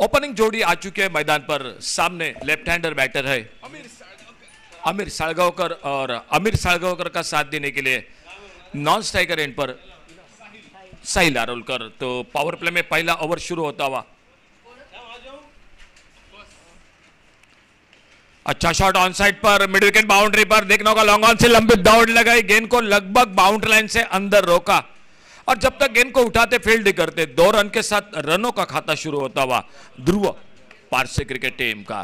Opening जोड़ी आ चुके हैं मैदान पर। सामने लेफ्ट हैंडर बैटर है अमीर साळगावकर और अमीर साळगावकर का साथ देने के लिए नॉन स्ट्राइकर एंड पर साहिल आरोलकर। तो पावर प्ले में पहला ओवर शुरू होता हुआ। अच्छा शॉट ऑन साइड पर, मिड विकेट बाउंड्री पर, देखना होगा लॉन्ग ऑन से लंबी दौड़ लगाई, गेंद को लगभग बाउंड्री लाइन से अंदर रोका और जब तक गेंद को उठाते फील्ड करते 2 रन के साथ रनों का खाता शुरू होता हुआ ध्रुव पारसे क्रिकेट टीम का।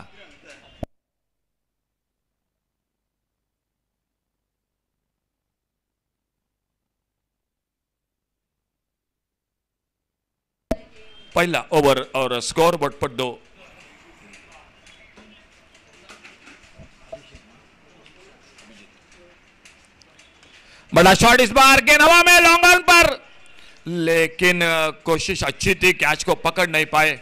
पहला ओवर और स्कोर बोर्ड पर 2। बड़ा शॉट इस बार, गेंद हवा में लॉन्ग ऑन पर, लेकिन कोशिश अच्छी थी, कैच को पकड़ नहीं पाए।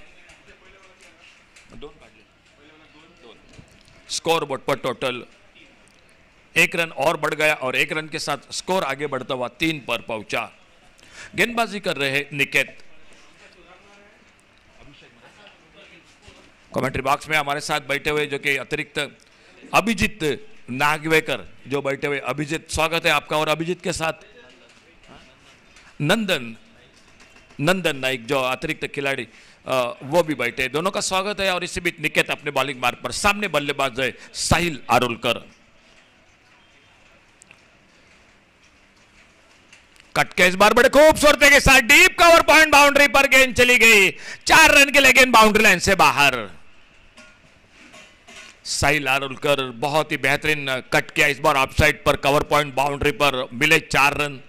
स्कोर बोर्ड पर टोटल 1 रन और बढ़ गया और 1 रन के साथ स्कोर आगे बढ़ता हुआ 3 पर पहुंचा। गेंदबाजी कर रहे हैं निकेत। कमेंट्री बॉक्स में हमारे साथ बैठे हुए जो कि अतिरिक्त अभिजीत नागवेकर जो बैठे हुए, अभिजीत स्वागत है आपका। और अभिजीत के साथ नंदन नाइक जो अतिरिक्त खिलाड़ी वो भी बैठे, दोनों का स्वागत है। और इसी बीच निकेत अपने बॉलिंग मार्ग पर, सामने बल्लेबाज है साहिल आरोलकर। कट के इस बार बड़े खूबसूरती के साथ डीप कवर पॉइंट बाउंड्री पर गेंद चली गई, 4 रन के लिए गेंद बाउंड्री लाइन से बाहर। साहिल आरोलकर बहुत ही बेहतरीन कट किया इस बार ऑफसाइड पर, कवर पॉइंट बाउंड्री पर मिले 4 रन।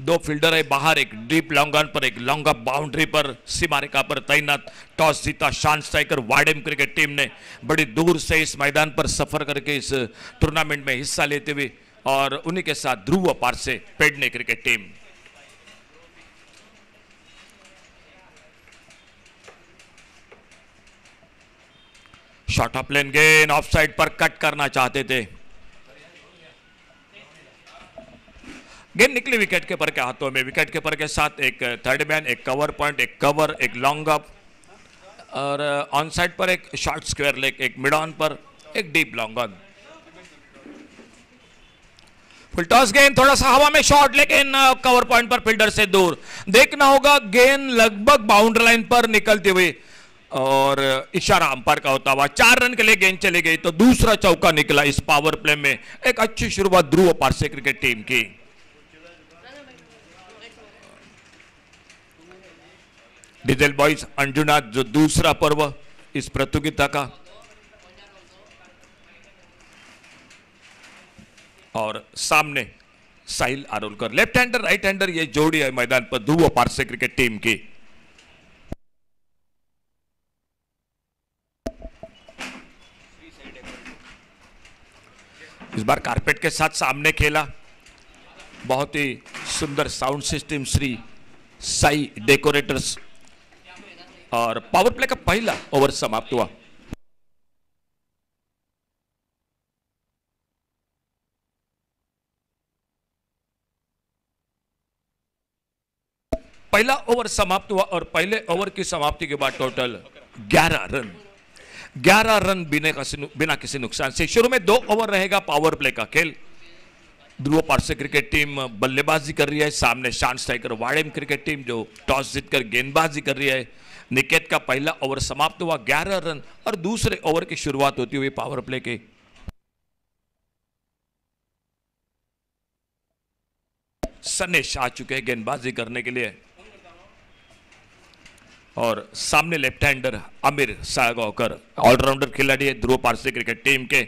2 फील्डर है बाहर, एक डीप लॉन्ग ऑन पर, एक लॉन्ग अप बाउंड्री पर सीमा रेखा पर तैनात। टॉस जीता शांत स्ट्राइकर वाडेम क्रिकेट टीम ने बड़ी दूर से इस मैदान पर सफर करके इस टूर्नामेंट में हिस्सा लेते हुए, और उन्हीं के साथ Dhruv Parse Pedne cricket team. Short of length गेंद ऑफ साइड पर कट करना चाहते थे, गेंद निकली विकेट कीपर के हाथों में। विकेट कीपर के साथ एक थर्ड मैन, एक कवर पॉइंट, एक कवर, एक लॉन्ग अप और ऑन साइड पर एक शॉर्ट स्क्वायर लेग, एक मिड ऑन पर एक deep long on. Full toss गेंद, थोड़ा सा हवा में शॉट, लेकिन कवर पॉइंट पर फील्डर से दूर। देखना होगा गेंद लगभग बाउंड्री लाइन पर निकलती हुई और इशारा अंपायर का होता हुआ 4 रन के लिए गेंद चली गई। तो दूसरा चौका निकला इस पावर प्ले में। एक अच्छी शुरुआत ध्रुव पारसे क्रिकेट टीम की। डीजल बॉयज अंजुना जो दूसरा पर्व इस प्रतियोगिता का, और सामने Sahil Arolkar. Left hander right hander ये जोड़ी है मैदान पर ध्रुव पारसे क्रिकेट टीम की। इस बार कारपेट के साथ सामने खेला, बहुत ही सुंदर sound system Shri Sai decorators. और पावर प्ले का पहला ओवर समाप्त हुआ। पहला ओवर समाप्त हुआ और पहले ओवर की समाप्ति के बाद टोटल 11 रन बिना किसी नुकसान से। शुरू में 2 ओवर रहेगा पावर प्ले का खेल। ध्रुव पारसे क्रिकेट टीम बल्लेबाजी कर रही है, सामने शांत स्ट्राइकर वाडेम क्रिकेट टीम जो टॉस जीतकर गेंदबाजी कर रही है। निकेत का पहला ओवर समाप्त हुआ 11 रन और दूसरे ओवर की शुरुआत होती हुई पावर प्ले के। सनेश आ चुके हैं गेंदबाजी करने के लिए और सामने लेफ्ट हैंडर अमीर साळगावकर ऑलराउंडर खिलाड़ी है ध्रुव पारसे क्रिकेट टीम के।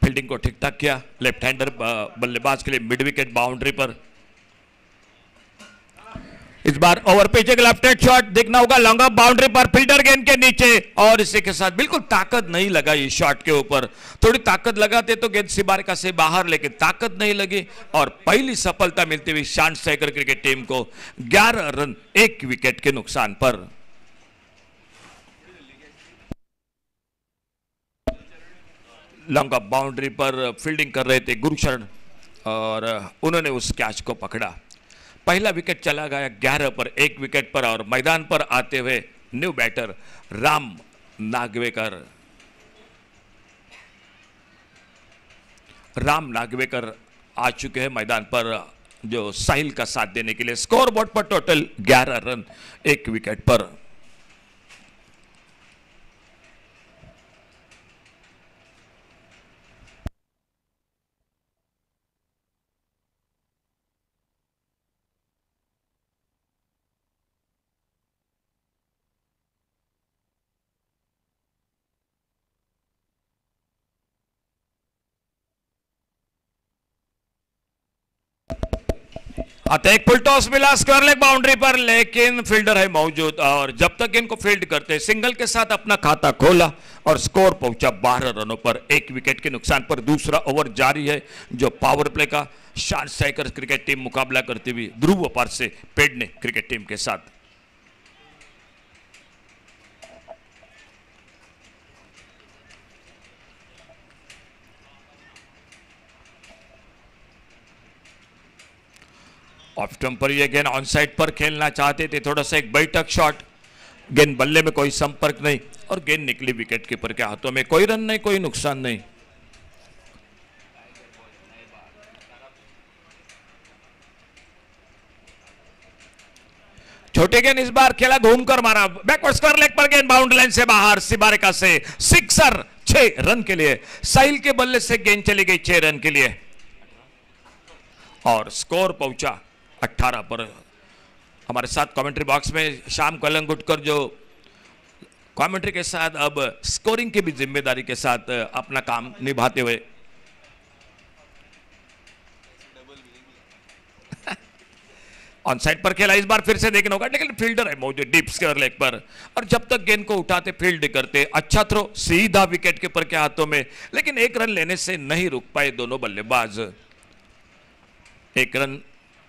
फील्डिंग को ठीक ठाक किया लेफ्ट हैंडर बल्लेबाज के लिए मिड विकेट बाउंड्री पर। इस बार ओवर पिच एक लेफ्ट हैंड शॉट, देखना होगा लॉन्ग ऑफ बाउंड्री पर, फील्डर गेंद के नीचे और इसी के साथ बिल्कुल ताकत नहीं लगा इस शॉट के ऊपर। थोड़ी ताकत लगाते तो गेंद सीमारेखा से बाहर, लेकिन ताकत नहीं लगी और पहली सफलता मिलती हुई शांत स्ट्राइकर क्रिकेट टीम को 11 रन 1 विकेट के नुकसान पर। लॉन्ग बाउंड्री पर फील्डिंग कर रहे थे गुरुशरण और उन्होंने उस कैच को पकड़ा। पहला विकेट चला गया 11 पर, 1 विकेट पर और मैदान पर आते हुए न्यू बैटर राम नागवेकर। राम नागवेकर आ चुके हैं मैदान पर जो साहिल का साथ देने के लिए। स्कोर बोर्ड पर टोटल 11 रन 1 विकेट पर। अतः एक फुल टॉस मिला स्क्वायर लेग बाउंड्री पर, लेकिन फील्डर है मौजूद और जब तक इनको फील्ड करते सिंगल के साथ अपना खाता खोला और स्कोर पहुंचा 12 रनों पर 1 विकेट के नुकसान पर। दूसरा ओवर जारी है जो पावर प्ले का शान साइकर क्रिकेट टीम मुकाबला करती हुई ध्रुव Parse Pedne cricket team के साथ। ऑफ स्टंप पर ये गेंद ऑन साइड पर खेलना चाहते थे, थोड़ा सा एक बैठक शॉट, गेंद बल्ले में कोई संपर्क नहीं और गेंद निकली विकेट कीपर के हाथों में। कोई रन नहीं, कोई नुकसान नहीं। छोटे गेंद इस बार खेला घूमकर मारा, बैकवर्ड स्क्वायर लेग पर गेंद बाउंड्री लाइन से बाहर, सिबारिका से सिक्सर 6 रन के लिए। साहिल के बल्ले से गेंद चली गई 6 रन के लिए और स्कोर पहुंचा 18 पर। हमारे साथ कमेंट्री बॉक्स में श्याम कलंगुटकर जो कमेंट्री के साथ अब स्कोरिंग की भी जिम्मेदारी के साथ अपना काम निभाते हुए ऑन साइड पर खेला। इस बार फिर से देखना होगा, लेकिन फील्डर है मौजूद डीप स्क्वायर लेग पर और जब तक गेंद को उठाते फील्ड करते, अच्छा थ्रो सीधा विकेट कीपर के हाथों में, लेकिन 1 रन लेने से नहीं रुक पाए दोनों बल्लेबाज। 1 रन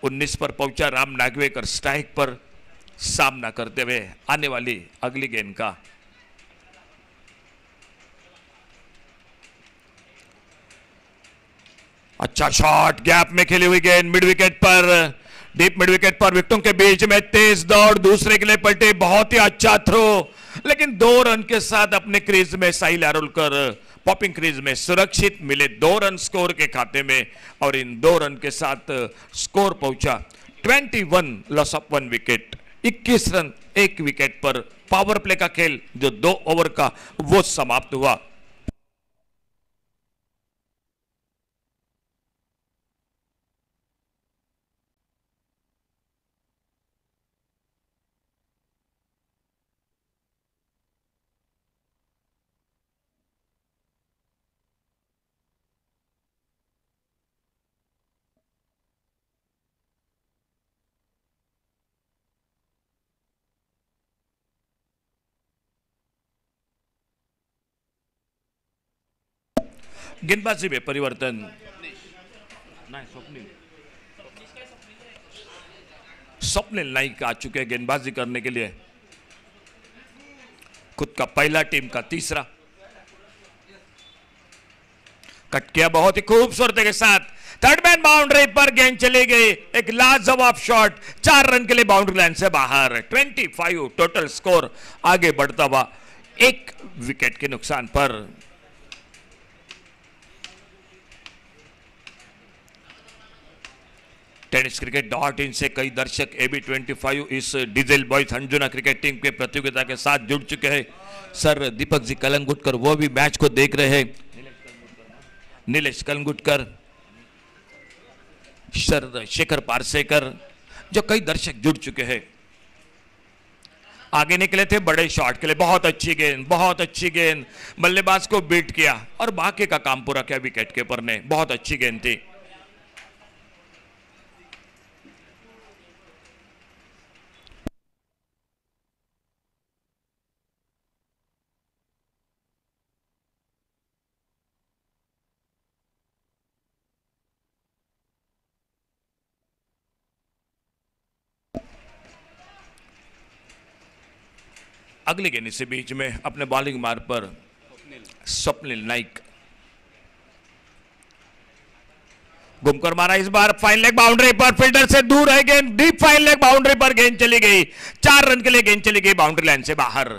19 पर पहुंचा राम नागवेकर स्ट्राइक पर सामना करते हुए आने वाली अगली गेंद का। अच्छा शॉट, गैप में खेली हुई गेंद मिड विकेट पर, डीप मिड विकेट पर, विकेटों के बीच में तेज दौड़, दूसरे के लिए पलटे, बहुत ही अच्छा थ्रो, लेकिन 2 रन के साथ अपने क्रीज में साहिल अरुलकर पॉपिंग क्रीज में सुरक्षित मिले। 2 रन स्कोर के खाते में और इन 2 रन के साथ स्कोर पहुंचा 21, loss of 1 wicket, 21 run 1 wicket per. Power play का खेल जो 2 ओवर का वो समाप्त हुआ। गेंदबाजी में परिवर्तन नहीं, स्वप्निल नाइक आ चुके हैं गेंदबाजी करने के लिए, खुद का पहला, टीम का तीसरा। कट किया बहुत ही खूबसूरती के साथ, थर्ड मैन बाउंड्री पर गेंद चली गई, एक लाजवाब शॉट, 4 रन के लिए बाउंड्री लाइन से बाहर। 25 टोटल स्कोर आगे बढ़ता हुआ 1 विकेट के नुकसान पर। टेनिस क्रिकेट .in से कई दर्शक AB25 इस diesel boys Anjuna cricket team के प्रतियोगिता के साथ जुड़ चुके हैं। सर दीपक जी कलंगुटकर वो भी मैच को देख रहे हैं, नीलेश कलंगुटकर, सर शेखर पारसेकर, जो कई दर्शक जुड़ चुके हैं। आगे निकले थे बड़े शॉट के लिए, बहुत अच्छी गेंद, बहुत अच्छी गेंद, बल्लेबाज को बीट किया और बाकी का काम पूरा किया विकेट कीपर ने। बहुत अच्छी गेंद थी। अगली गेंद से बीच में अपने बॉलिंग मार्ग पर स्वप्निल नाइक घूमकर मारा इस बार फाइन लेग बाउंड्री पर, फील्डर से दूर है गेंद, डीप फाइन लेग बाउंड्री पर गेंद चली गई, 4 रन के लिए गेंद चली गई बाउंड्री लाइन से बाहर।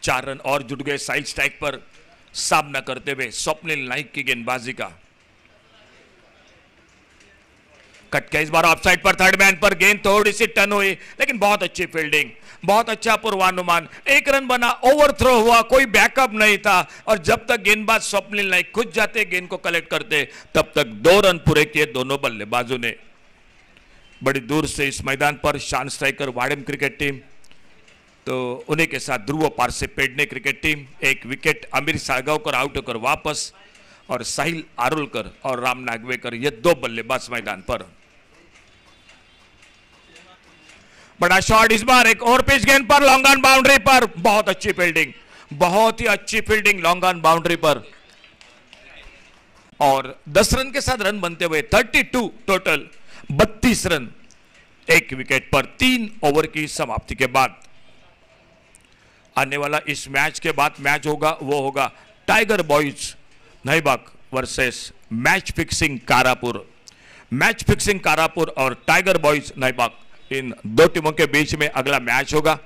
चार रन और जुट गए साइड स्ट्राइक पर सामना करते हुए स्वप्निल नाइक की गेंदबाजी का। कट के इस बार ऑफसाइड पर, थर्ड मैन पर गेंद थोड़ी सी टर्न हुई, लेकिन बहुत अच्छी फील्डिंग, बहुत अच्छा पूर्वानुमान, 1 रन बना, ओवरथ्रो हुआ, कोई बैकअप नहीं था, और जब तक गेंदबाज स्वप्निल नाइक खुद जाते गेंद को कलेक्ट करते तब तक 2 रन पूरे किए दोनों बल्लेबाजों ने। बड़ी दूर से इस मैदान पर शान स्ट्राइकर वाडेम क्रिकेट टीम, तो उन्हीं के साथ ध्रुव Parse Pedne cricket team. 1 wicket अमीर साळगावकर आउट होकर वापस, और साहिल आरोलकर और राम नागवेकर ये 2 बल्लेबाज मैदान पर। बड़ा शॉट इस बार, एक और पिच गेंद पर, लॉन्ग ऑन बाउंड्री पर, बहुत अच्छी फील्डिंग, बहुत ही अच्छी फील्डिंग लॉन्ग ऑन बाउंड्री पर, और 10 रन के साथ रन बनते हुए 32 टोटल, 32 रन 1 विकेट पर 3 ओवर की समाप्ति के बाद। आने वाला इस मैच के बाद मैच होगा वो होगा tiger boys Naibag versus match fixing Karapur. Match fixing Karapur और टाइगर बॉयज नईबाग, इन 2 टीमों के बीच में अगला मैच होगा।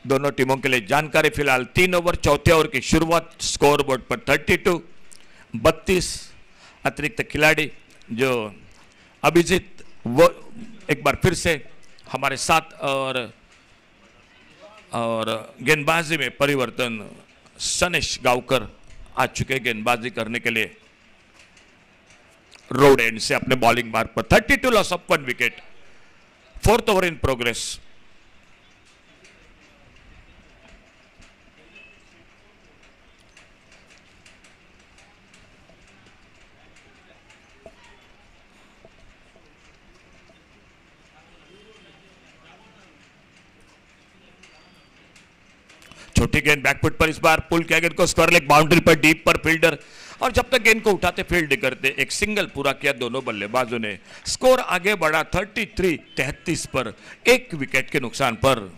दोनों टीमों के लिए जानकारी फिलहाल 3 ओवर, चौथे ओवर की शुरुआत, स्कोर बोर्ड पर 32, 32 अतिरिक्त खिलाड़ी जो अभिजीत वो एक बार फिर से हमारे साथ, और गेंदबाजी में परिवर्तन, सनेश गावकर आ चुके गेंदबाजी करने के लिए रोड एंड से अपने बॉलिंग मार्ग पर। 32 loss of 1 wicket, 4th over in progress. छोटी गेंद बैकफुट पर इस बार पुल किया गेंद को, स्क्वायर लेग बाउंड्री पर, डीप पर फील्डर, और जब तक गेंद को उठाते फील्ड करते, एक सिंगल पूरा किया दोनों बल्लेबाजों ने। स्कोर आगे बढ़ा 33-33 पर, 1 विकेट के नुकसान पर।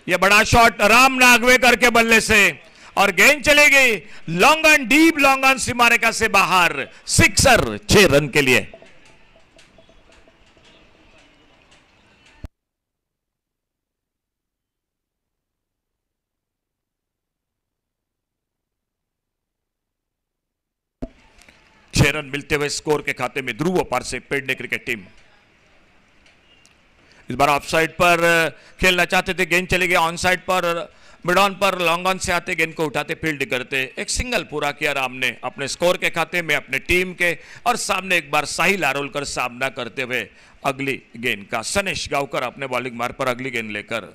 यह बड़ा शॉट राम नागवेकर के बल्ले से, और गेंद चली गई long on, deep long on सीमारेखा से बाहर, सिक्सर 6 रन के लिए। छह रन मिलते हुए स्कोर के खाते में Dhruv Parse Pedne cricket team. इस बार ऑफ साइड पर खेलना चाहते थे, गेंद चली गई ऑन साइड पर, मिड ऑन पर, लॉन्ग ऑन से आते गेंद को उठाते फील्ड करते, एक सिंगल पूरा किया राम ने अपने स्कोर के खाते में, अपने टीम के, और सामने एक बार साहिल आरोलकर सामना करते हुए अगली गेंद का। सनेश गावकर अपने बॉलिंग मार्ग पर अगली गेंद लेकर।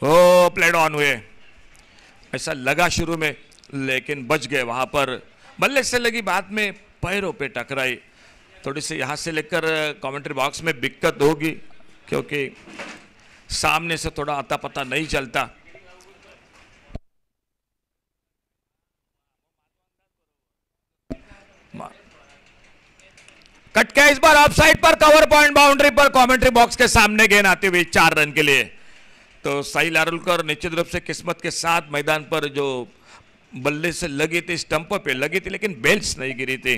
ओ प्लेड ऑन हुए, ऐसा लगा शुरू में, लेकिन बच गए वहां पर, बल्ले से लगी, बाद में पैरों पे टकराई। थोड़ी सी यहां से लेकर कमेंट्री बॉक्स में दिक्कत होगी, क्योंकि सामने से थोड़ा आता पता नहीं चलता। कट के इस बार ऑफ साइड पर, कवर पॉइंट बाउंड्री पर, कमेंट्री बॉक्स के सामने गेंद आती हुई 4 रन के लिए। तो साहिल आरोलकर निश्चित रूप से किस्मत के साथ मैदान पर जो बल्ले से लगी थी, स्टंप पे लगी थी, लेकिन बेल्स नहीं गिरी थी।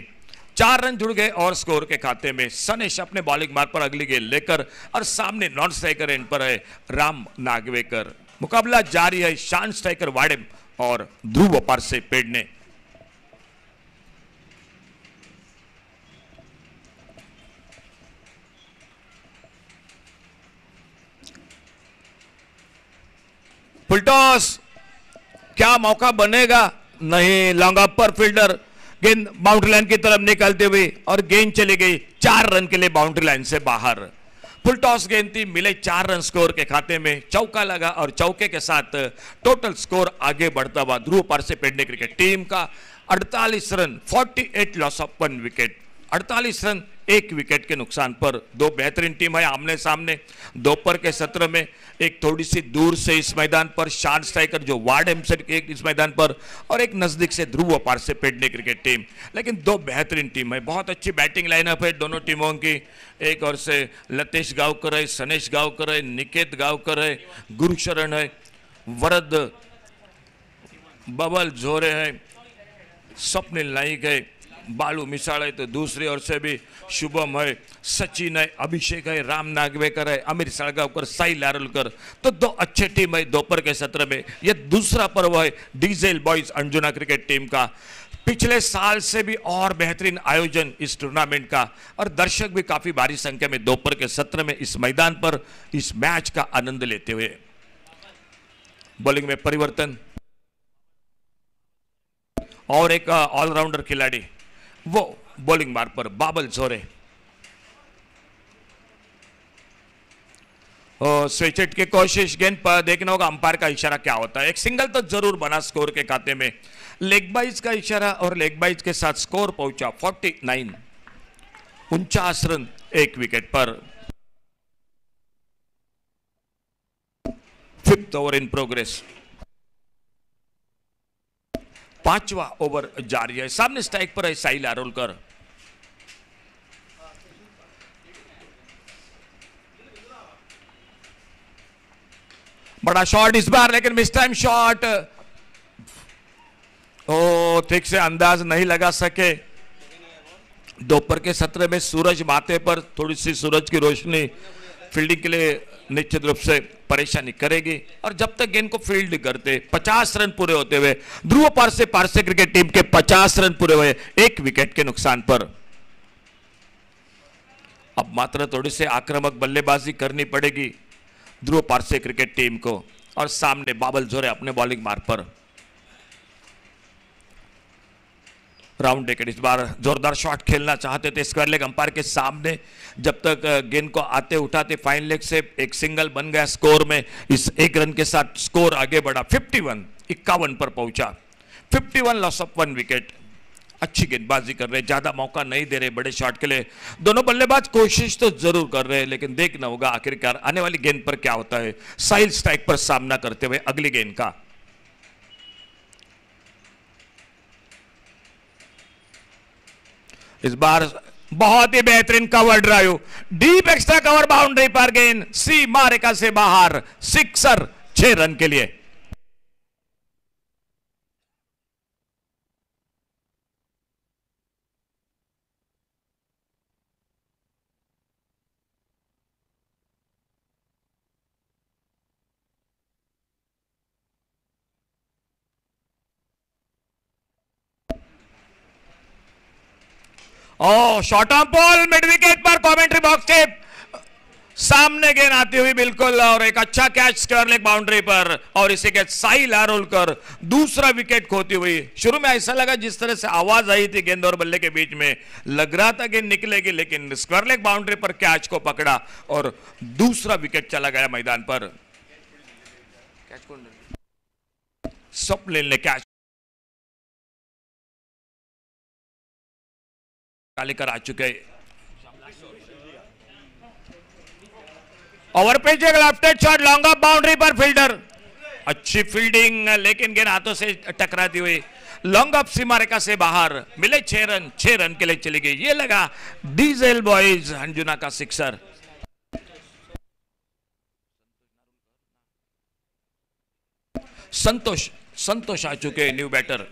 4 रन जुड़ गए और स्कोर के खाते में। सनेश अपने बॉलिंग मार्ग पर अगली गेंद लेकर, और सामने नॉन स्ट्राइकर एंड पर है राम नागवेकर। मुकाबला जारी है शान स्ट्राइकर वाडेम और ध्रुव पार से पेडने। फुलटॉस, क्या मौका बनेगा? नहीं, लॉन्ग ऑफ पर फील्डर, गेंद बाउंड्री लाइन की तरफ निकलती हुई, और गेंद चली गई 4 रन के लिए बाउंड्री लाइन से बाहर। फुल टॉस गेंद थी, मिले 4 रन स्कोर के खाते में, चौका लगा, और चौके के साथ टोटल स्कोर आगे बढ़ता हुआ ध्रुव Parse Pedne cricket team का 48 run, 48 loss of 1 wicket. 48 run 1 wicket के नुकसान पर दो बेहतरीन टीम है आमने सामने। दोपहर के सत्र में एक थोड़ी सी दूर से इस मैदान पर शान स्ट्राइकर जो वार्ड एमसेट एक इस मैदान पर, और एक नजदीक से ध्रुव Parse Pedne cricket team. लेकिन दो बेहतरीन टीम है, बहुत अच्छी बैटिंग लाइनअप है दोनों टीमों की। एक और से लतेश गावकर है, सनेश गावकर है, निकेत गावकर है, गुरुशरण है, वरद बबल झोरे है, स्वप्निल नाइक है, बालू मिसाल है। तो दूसरी ओर से भी शुभम है, सचिन है, अभिषेक है, राम नागवेकर है, अमीर सड़गावकर, साई लारलकर। तो दो अच्छे टीम है दोपहर के सत्र में। यह दूसरा पर्व है diesel boys Anjuna cricket team का। पिछले साल से भी और बेहतरीन आयोजन इस टूर्नामेंट का, और दर्शक भी काफी भारी संख्या में दोपहर के सत्र में इस मैदान पर इस मैच का आनंद लेते हुए। बॉलिंग में परिवर्तन और एक ऑलराउंडर खिलाड़ी, वो बॉलिंग मार्ग पर बाबल जोरे। स्विचेट की कोशिश, गेंद पर देखना होगा अंपायर का इशारा क्या होता है। एक सिंगल तो जरूर बना स्कोर के खाते में। लेग बाइज का इशारा और लेग बाइज के साथ स्कोर पहुंचा 49, 49 रन 1 विकेट पर। 5th ओवर इन प्रोग्रेस, 5वां ओवर जारी है। सामने स्ट्राइक पर है साई लारोलकर। बड़ा शॉट इस बार, लेकिन मिस टाइम शॉट। ओ ठीक से अंदाज नहीं लगा सके। दोपहर के सत्र में सूरज माथे पर, थोड़ी सी सूरज की रोशनी फील्डिंग के लिए निश्चित रूप से परेशानी करेगी। और जब तक गेंद को फील्ड करते 50 रन पूरे होते हुए, ध्रुव पारसे क्रिकेट टीम के 50 रन पूरे हुए 1 विकेट के नुकसान पर। अब मात्र थोड़ी से आक्रामक बल्लेबाजी करनी पड़ेगी ध्रुव पारसे क्रिकेट टीम को। और सामने बाबल जोरे अपने बॉलिंग मार्ग पर। राउंड विकेट, इस बार जोरदार शॉट खेलना चाहते थे स्क्वायर लेग अंपायर के सामने। जब तक गेंद को आते उठाते फाइन लेग से एक सिंगल बन गया स्कोर में। इस 1 रन के साथ स्कोर आगे बढ़ा 51, 51 पर पहुंचा। 51 लॉस ऑफ 1 विकेट। अच्छी गेंदबाजी कर रहे, ज्यादा मौका नहीं दे रहे बड़े शॉट के लिए। दोनों बल्लेबाज कोशिश तो जरूर कर रहे हैं, लेकिन देखना होगा आखिरकार आने वाली गेंद पर क्या होता है। साइल स्ट्राइक पर सामना करते हुए अगली गेंद का। इस बार बहुत ही बेहतरीन cover drive, deep extra cover boundary पर गेंद सीमा रेखा से बाहर, सिक्सर 6 रन के लिए। ओ short on ball mid wicket पर, कमेंट्री बॉक्स के सामने गेंद आती हुई बिल्कुल, और एक अच्छा कैच स्क्वायर लेग बाउंड्री पर। और इसी के साई लारोलकर दूसरा विकेट खोती हुई। शुरू में ऐसा लगा जिस तरह से आवाज आई थी गेंद और बल्ले के बीच में, लग रहा था गेंद निकलेगी, लेकिन स्क्वायर लेग बाउंड्री पर कैच को पकड़ा और दूसरा विकेट चला गया मैदान पर। स्वप्निल ने कैच लेकर आ चुके। ओवर पिच एक लेफ्टेड शॉट, लॉन्ग ऑफ बाउंड्री पर फील्डर, अच्छी फील्डिंग, लेकिन गेंद हाथों से टकराती हुई लॉन्ग ऑफ सीमा रेखा से बाहर। मिले 6 रन, 6 रन के लिए चली गई। ये लगा डीजेल बॉयज अंजुना का सिक्सर। संतोष आ चुके न्यू बैटर।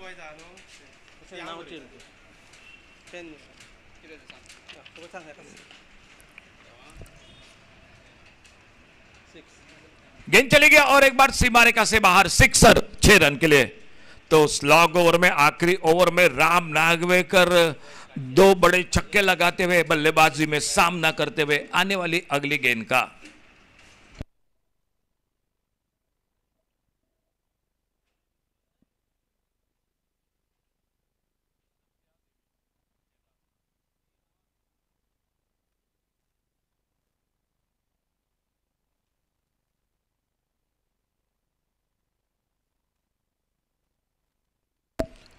गेंद चली गया और एक बार सीमा रेखा से बाहर, सिक्सर 6 रन के लिए। तो स्लॉग ओवर में, आखिरी ओवर में राम नागवेकर 2 बड़े छक्के लगाते हुए बल्लेबाजी में सामना करते हुए आने वाली अगली गेंद का।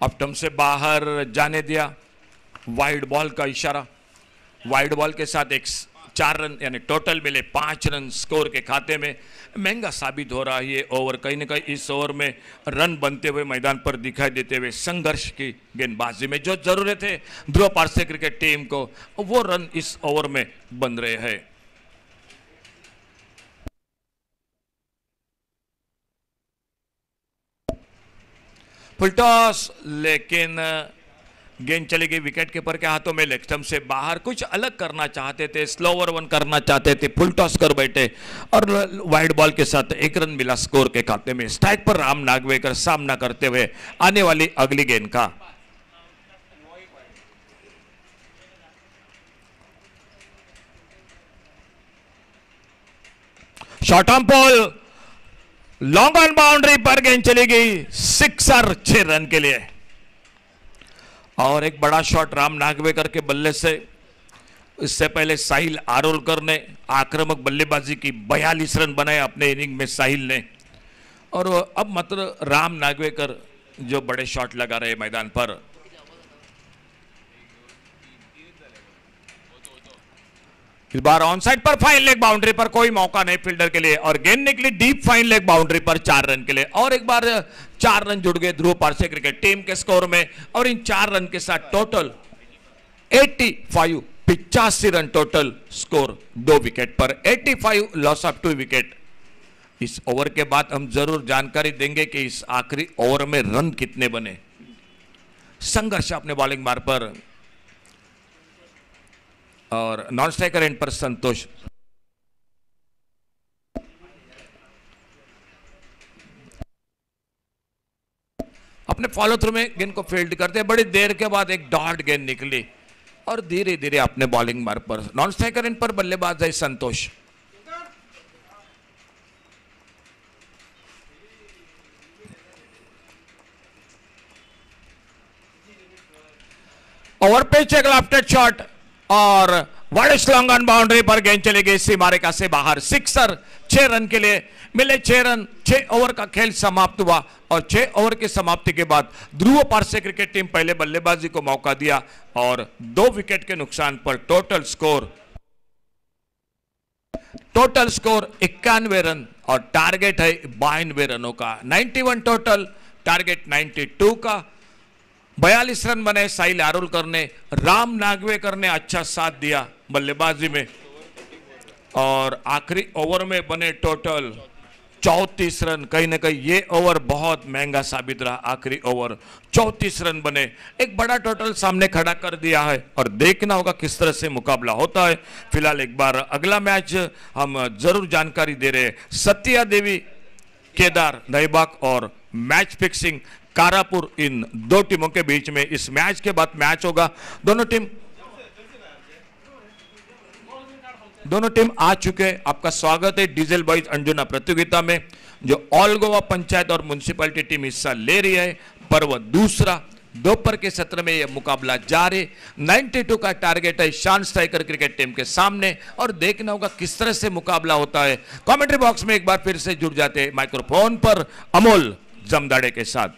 ऑप्टम से बाहर जाने दिया, वाइड बॉल का इशारा। वाइड बॉल के साथ एक 4 रन यानी टोटल मिले 5 रन स्कोर के खाते में। महंगा साबित हो रहा है ये ओवर, कहीं ना कहीं इस ओवर में रन बनते हुए मैदान पर दिखाई देते हुए संघर्ष की गेंदबाजी में जो जरूरत है ध्रुव पारसे क्रिकेट टीम को, वो रन इस ओवर में बन रहे हैं। फुल टॉस, लेकिन गेंद चली गई विकेट कीपर के हाथों में, लेग स्टंप से बाहर। कुछ अलग करना चाहते थे, स्लोवर वन करना चाहते थे, फुल टॉस कर बैठे और वाइड बॉल के साथ 1 रन मिला स्कोर के खाते में। स्ट्राइक पर राम नागवेकर सामना करते हुए आने वाली अगली गेंद का। Short arm ball, long on boundary पर गेंद चली गई, सिक्सर 6 रन के लिए। और एक बड़ा शॉट राम नागवेकर के बल्ले से। इससे पहले साहिल आरोलकर ने आक्रामक बल्लेबाजी की, 42 रन बनाए अपने इनिंग में साहिल ने। और अब मात्र राम नागवेकर जो बड़े शॉट लगा रहे मैदान पर। इस बार ऑन साइड पर फाइन लेग बाउंड्री पर, कोई मौका नहीं फील्डर के लिए और गेंद निकली डीप फाइन लेग बाउंड्री पर 4 रन के लिए। और एक बार 4 रन जुड़ गए ध्रुव पारसे क्रिकेट टीम के स्कोर में। और इन 4 रन के साथ total 85 run total score 2 wicket पर। 85 लॉस ऑफ 2 विकेट। इस ओवर के बाद हम जरूर जानकारी देंगे कि इस आखिरी ओवर में रन कितने बने। संघर्ष अपने बॉलिंग मार्ग पर और नॉन स्ट्राइकर एंड पर संतोष। अपने फॉलो थ्रू में गेंद को फील्ड करते हैं, बड़ी देर के बाद एक डॉट गेंद निकली और धीरे धीरे अपने बॉलिंग मार्ग पर नॉन स्ट्राइकर एंड पर बल्लेबाज है संतोष। ओवर पिच एक लेफ्टेड शॉट और वाइड लॉन्ग ऑन बाउंड्री पर गेंद चली गई सीमारेखा से बाहर। सिक्सर 6 रन के लिए मिले 6 रन। 6 ओवर का खेल समाप्त हुआ और 6 ओवर की समाप्ति के बाद ध्रुव पारसे क्रिकेट टीम पहले बल्लेबाजी को मौका दिया और 2 विकेट के नुकसान पर टोटल स्कोर 91 रन और टारगेट है 92 रनों का। 91 टोटल, टारगेट 92 का। 42 रन बने। साहिल आरोलकर ने, राम नागवेकर ने अच्छा साथ दिया बल्लेबाजी में और आखिरी ओवर में बने टोटल 34 रन। कहीं ना कहीं ये ओवर बहुत महंगा साबित रहा। आखिरी ओवर 34 रन बने, एक बड़ा टोटल सामने खड़ा कर दिया है और देखना होगा किस तरह से मुकाबला होता है। फिलहाल एक बार अगला मैच हम जरूर जानकारी दे रहे हैं। सत्या देवी, केदार नईबाग और मैच फिक्सिंग कारापुर, इन 2 टीमों के बीच में इस मैच के बाद मैच होगा। दोनों टीम आ चुके। आपका स्वागत है डीजल बॉयज अंजुना प्रतियोगिता में, जो ऑल गोवा पंचायत और म्युनिसिपैलिटी टीम हिस्सा ले रही है। पर्व दूसरा, दोपहर के सत्र में यह मुकाबला जारी। 92 का टारगेट है शान स्ट्राइकर क्रिकेट टीम के सामने और देखना होगा किस तरह से मुकाबला होता है। कमेंट्री बॉक्स में एक बार फिर से जुड़ जाते हैं माइक्रोफोन पर अमोल जमदाड़े के साथ।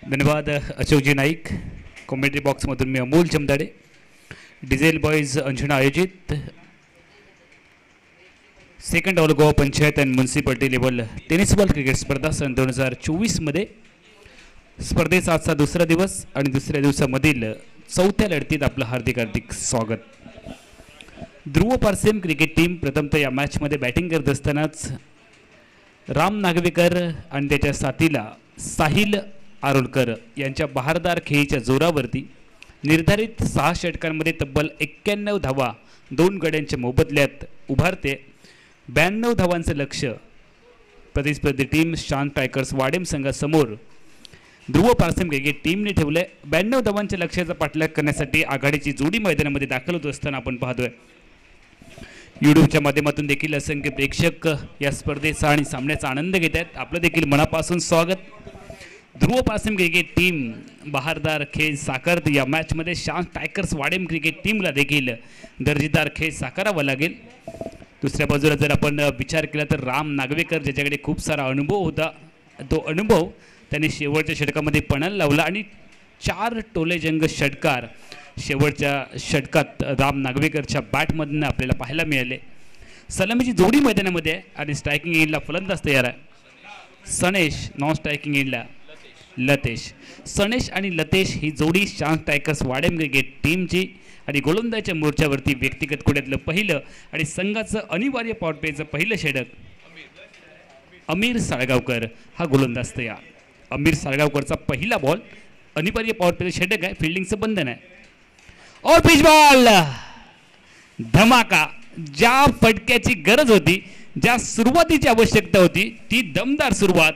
धन्यवाद अशोकजी नाईक. कॉमेंट्री बॉक्समधून मी अमोल जमदाडे. डिझेल बॉईज अंजुना आयोजित second all Goa panchayat and municipality level tennis ball cricket स्पर्धा सन 2024मध्ये स्पर्धेचा आजचा दुसरा दिवस आणि दुसऱ्या दिवसामधील चौथ्या लढतीत आपलं हार्दिक हार्दिक स्वागत. ध्रुव पारसेम क्रिकेट टीम प्रथमतः या मॅचमध्ये बॅटिंग करत असतानाच राम नागवेकर आणि त्याच्या साथीला साहिल आरोलकर यांच्या बहारदार खेळीच्या जोरावरती निर्धारित 6 षटकांमध्ये तब्बल 91 धावा 2 गड्यांच्या मोबदल्यात उभारते 92 धावांचं लक्ष्य प्रतिस्पर्धी टीम शांत टायगर्स वाडेम संघासमोर ध्रुव पारसेम क्रिकेट टीमने ठेवले. 92 धावांच्या लक्ष्याचा पाठलाग करण्यासाठी आघाडीची जोडी मैदानामध्ये दाखल होत असताना आपण पाहतोय यूट्यूबच्या माध्यमातून देखील असंख्य प्रेक्षक या स्पर्धेचा आणि सामन्याचा आनंद घेत आहेत. आपलं देखील मनापासून स्वागत. ध्रुव पारसेम क्रिकेट टीम बहारदार खेळ साकारत या मॅचमध्ये शांत टायगर्स वाडेम क्रिकेट टीमला देखील दर्जेदार खेळ साकारावा लागेल. दुसऱ्या बाजूला जर आपण विचार केला तर राम नागवेकर ज्याच्याकडे खूप सारा अनुभव होता तो अनुभव त्यांनी शेवटच्या षटकामध्ये पणाला लावला आणि 4 टोलेजंग षटकार शेवटच्या षटकात राम नागवेकरच्या बॅटमधून आपल्याला पाहायला मिळाले. सलामीची जोडी मैदानामध्ये आहे आणि स्ट्रायकिंग एंडला फलंदाज तयार आहे. सनेश नॉन स्ट्रायकिंग एंडला लतेश. सनेश आणि लतेश ही जोडी शांत टायगर्स वाडेम क्रिकेट टीमची आणि गोलंदाजच्या मोर्चावरती व्यक्तिगत कोड्यातलं पहिलं आणि संघाचं अनिवार्य पॉवर प्लेचं पहिलं षटक. अमीर साळगावकर हा गोलंदाज तयार. अमीर साळगावकरचा पहिला बॉल अनिवार्य पॉवर प्लेचं षटक आहे. फिल्डिंगचं बंधन आहे. और पिच बॉल धमाका. ज्या फटक्याची गरज होती ज्या सुरुवातीची आवश्यकता होती ती दमदार सुरुवात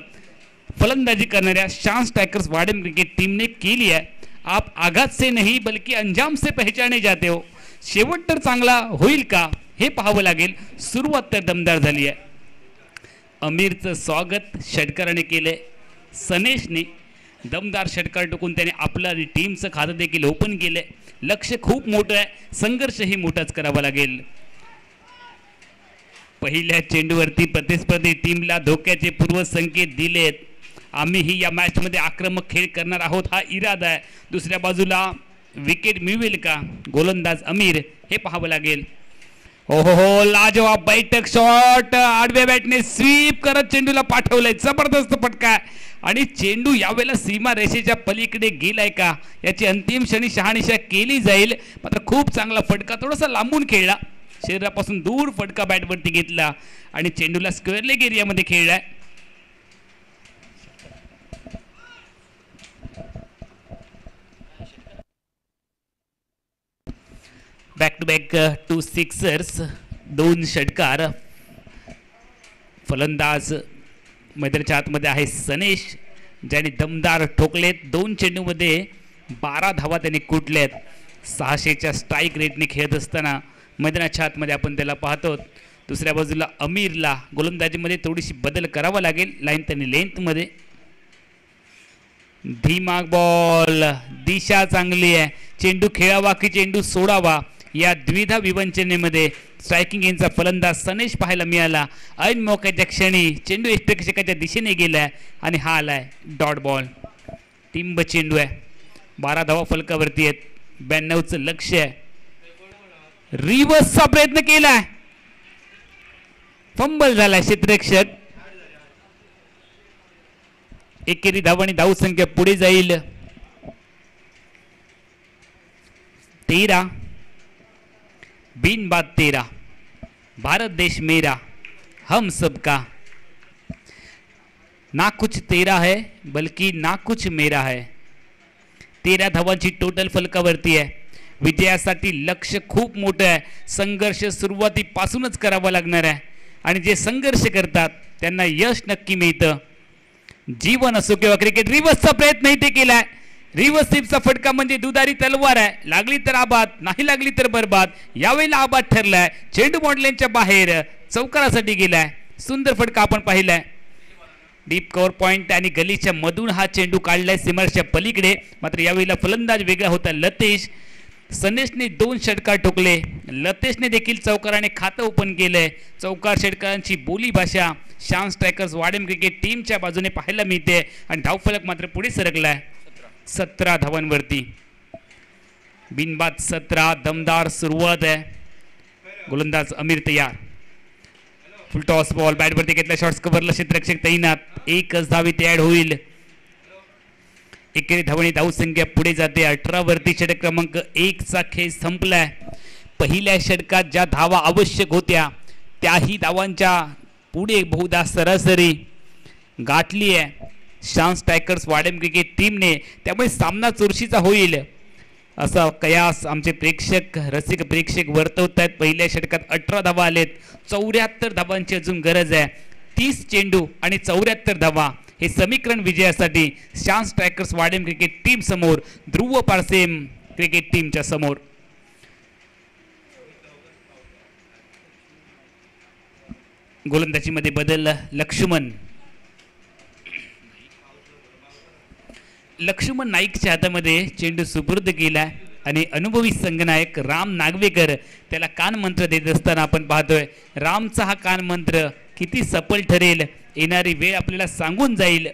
फलंदाजी करणाऱ्या शांत टायगर्स वाडेम क्रिकेट टीम ने केली आहे. आप आघात से नहीं बल्कि अंजाम से पहचाने जाते हो. शेवट तर चांगला होईल का हे पाहावं लागेल. सुरुवात तर दमदार झाली आहे. अमीरचं स्वागत षटकाराने केले. सनेशने दमदार षटकार टोकून त्याने आपलं आणि टीमचं खातं देखील ओपन केले. लक्ष्य खूप मोठं आहे. संघर्षही मोठाच करावा लागेल. पहिल्या चेंडूवरती प्रतिस्पर्धी टीमला धोक्याचे पूर्व संकेत दिलेत. आम्हीही या मॅचमध्ये आक्रमक खेळ करणार आहोत हा इरादा आहे. दुसऱ्या बाजूला विकेट मिळवेल का गोलंदाज अमीर हे पाहावं लागेल. ओहो लाजवाब बैठक शॉट आडव्या बॅटने स्वीप करत चेंडूला पाठवलंय. जबरदस्त फटका आणि चेंडू यावेळेला सीमा रेषेच्या पलीकडे गेलाय का याची अंतिम क्षणी शहानिशा केली जाईल. मात्र खूप चांगला फटका थोडासा लांबून खेळला. शरीरापासून दूर फटका बॅटवरती घेतला आणि चेंडूला स्क्वेअर लेग एरियामध्ये खेळलाय. बॅक टू बॅक 2 सिक्सर्स 2 षटकार. फलंदाज मैदानाच्या आतमध्ये आहे सनेश ज्याने दमदार ठोकलेत. 2 चेंडूमध्ये 12 धावा त्यांनी कुटल्यात. 600च्या स्ट्राईक रेटने खेळत असताना मैदानाच्या आतमध्ये आपण त्याला पाहतो. दुसऱ्या बाजूला अमीरला गोलंदाजीमध्ये थोडीशी बदल करावा लागेल. लाईन त्यांनी लेंथमध्ये. धीमाग बॉल दिशा चांगली आहे. चेंडू खेळावा की चेंडू सोडावा या द्विधा विवंचनेमध्ये स्ट्रायकिंग एंडचा फलंदाज सनेश पाहायला मिळाला. ऐन मोक्याच्या क्षणी चेंडू यष्टिरक्षकाच्या दिशेने गेलाय आणि हा आलाय डॉट बॉल. टिंब चेंडू आहे. 12 धावा फलकावरती आहेत. 92चं लक्ष्य आहे. रिव्हर्सचा प्रयत्न केलाय. फंबल झालाय क्षेत्ररक्षक. एकेरी धावांनी धावसंख्या पुढे जाईल. 13 बिन बात 13. भारत देश मेरा हम सबका. ना कुछ तेरा है बल्कि ना कुछ मेरा है. 13 धावांची टोटल फलकावरती आहे. विजयासाठी लक्ष्य खूप मोठं आहे. संघर्ष सुरुवातीपासूनच करावा लागणार आहे आणि जे संघर्ष करतात त्यांना यश नक्की मिळतं. जीवन असो किंवा क्रिकेट. रिव्हर्सचा प्रयत्न इथे केलाय. रिव्हर्स स्वीपचा फटका म्हणजे दुधारी तलवार आहे. लागली तर आबाद नाही लागली तर बरबाद. यावेळेला आबाद ठरलाय. चेंडू बॉन्डलेनच्या बाहेर चौकारासाठी गेलाय. सुंदर फटका आपण पाहिलाय. डीप कव्हर पॉइंट आणि गलीच्या मधून हा चेंडू काढलाय सीमारेषेच्या पलीकडे. मात्र यावेळेला फलंदाज वेगळा होता लतेश. सनेशने 2 षटकार ठोकले. लतेशने देखील चौकाराने खातं ओपन केलंय. चौकार षटकारांची बोली भाषा शांत टायगर्स वाडेम क्रिकेट टीमच्या बाजूने पाहायला मिळते आणि धावफलक मात्र पुढे सरकलाय. 17 धावांवरती. बिनबाद 17. दमदार सुरुवात आहे. गोलंदाज अमीर तयार. फुल टॉस बॉल बॅटवरती घेतला. शॉट्स कव्हरला क्षेत्ररक्षक तैनात. एकच धाव इथे ऍड होईल. एकेरी धावणी धावसंख्या पुढे जाते. 18 वरती षटक क्रमांक 1 चा खेळ संपलाय. पहिल्या षटकात ज्या धावा आवश्यक होत्या त्याही धावांच्या पुढे बहुधा सरासरी गाठली आहे शान स्ट्रायकर्स वाडेम क्रिकेट टीमने. त्यामुळे सामना चुरशीचा होईल असा कयास आमचे प्रेक्षक रसिक प्रेक्षक वर्तवत आहेत. पहिल्या षटकात 18 धावा आलेत. 74 धावांची अजून गरज आहे. 30 चेंडू आणि 74 धावा हे समीकरण विजयासाठी शान स्ट्रायकर्स वाडेम क्रिकेट टीम समोर, ध्रुव पारसेम क्रिकेट टीमच्या समोर. गोलंदाजीमध्ये बदल. लक्ष्मण नाईकच्या हातामध्ये चेंडू सुपूर्द केलाय आणि अनुभवी संघनायक राम नागवेकर त्याला कान मंत्र देत असताना आपण पाहतोय. रामचा हा कान मंत्र किती सफल ठरेल येणारी वेळ आपल्याला सांगून जाईल.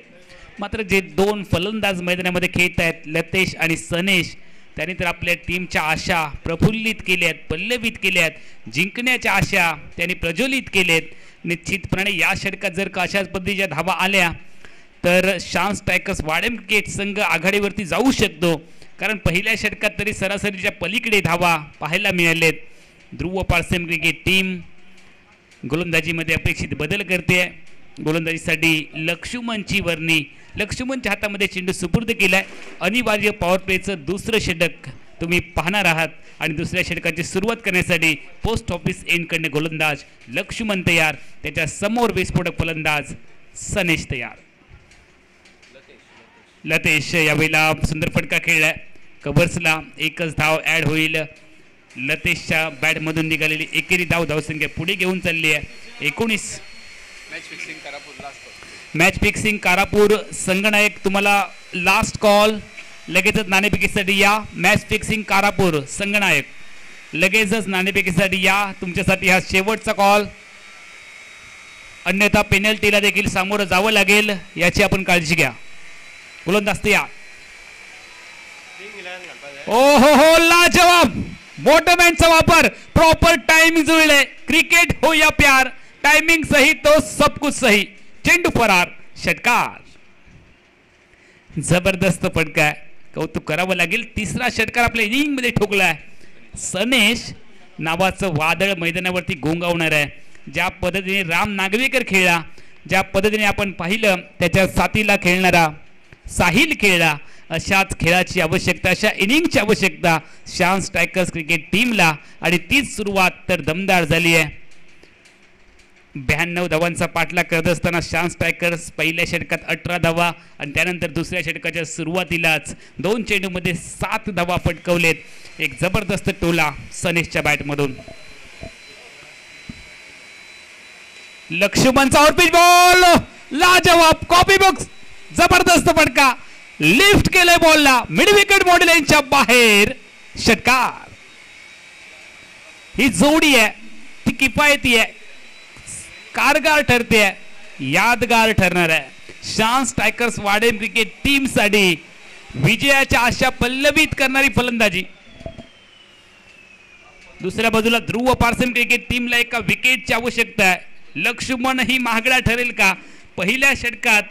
मात्र जे दोन फलंदाज मैदानामध्ये खेळत आहेत लतेश आणि सनेश, त्यांनी तर आपल्या टीमच्या आशा प्रफुल्लित केल्यात, पल्लवित केल्यात. जिंकण्याच्या आशा त्यांनी प्रज्वलित केल्यात. निश्चितपणे या षटकात जर का अशाच पद्धतीच्या धावा आल्या तर शान स्ट्रायकर्स वाडेम क्रिकेट संघ आघाडीवरती जाऊ शकतो. कारण पहिल्या षटकात तरी सरासरीच्या पलीकडे धावा पाहायला मिळालेत. ध्रुव पारसेम क्रिकेट टीम गोलंदाजीमध्ये अपेक्षित बदल करते. गोलंदाजीसाठी लक्ष्मणची वर्णी. लक्ष्मणच्या हातामध्ये चेंडू सुपूर्द केलाय. अनिवार्य पॉवर प्लेचं दुसरं षटक तुम्ही पाहणार आहात आणि दुसऱ्या षटकाची सुरुवात करण्यासाठी पोस्ट ऑफिस एंडकडे गोलंदाज लक्ष्मण तयार. त्याच्या समोर विस्फोटक फलंदाज सनेश तयार. लतेश यावेळेला सुंदर फटका खेळलाय. कव्हर्सला एकच धाव ऍड होईल. लतेशच्या बॅटमधून निघालेली एकेरी धावसंख्या पुढे घेऊन चालली आहे. 19. मॅच फिक्सिंग कारापूर संघनायक तुम्हाला लास्ट कॉल. लगेचच नाणेफेकीसाठी या. मॅच फिक्सिंग कारापूर संघनायक लगेचच नाणेफेकीसाठी या. तुमच्यासाठी हा शेवटचा कॉल. अन्यथा पेनल्टीला देखील सामोरं जावं लागेल याची आपण काळजी घ्या. गोलंदाज तयार. ओ हो लाजवाब मोटरमॅनचा वापर. प्रॉपर टाइमिंग जुळले. क्रिकेट हो या प्यार. टाइमिंग सही तो सब कुछ सही. चेंडू फरार. षटकार. जबरदस्त फटका आहे. कौतुक करावं लागेल. तिसरा षटकार आपल्या इनिंग मध्ये ठोकलाय. सनेश नावाचं वादळ मैदानावरती गोंगावणार आहे. ज्या पद्धतीने राम नागवेकर खेळला, ज्या पद्धतीने आपण पाहिलं त्याच्या साथीला खेळणारा साहिल खेळला, अशाच खेळाची आवश्यकता, अशा इनिंगची आवश्यकता शान स्ट्रायकर्स क्रिकेट टीमला. आणि तीच सुरुवात तर दमदार झाली आहे. 92 धावांचा पाठलाग करत असताना शान स्ट्रायकर्स पहिल्या षटकात 18 धावा आणि त्यानंतर दुसऱ्या षटकाच्या सुरुवातीलाच 2 चेंडूमध्ये 7 धावा फटकवलेत. एक जबरदस्त टोला सनेशच्या बॅटमधून. लक्ष्मणचा आउटपिच बॉल. लाजवाब कॉपी बॉक्स. जबरदस्त फटका. लिफ्ट केलंय बॉलला. मिड विकेट मॉडेल यांच्या बाहेर. षटकार. ही जोडी आहे ती किफायती आहे. कारगर ठरते, यादगार ठरणार आहे. शान स्ट्रायकर्स वाडेम क्रिकेट टीम साठी विजयाच्या आशा पल्लवित करणारी फलंदाजी. दुसऱ्या बाजूला ध्रुव पारसेम क्रिकेट टीमला एका विकेटची आवश्यकता आहे. लक्ष्मण ही महागडा ठरेल का? पहिल्या षटकात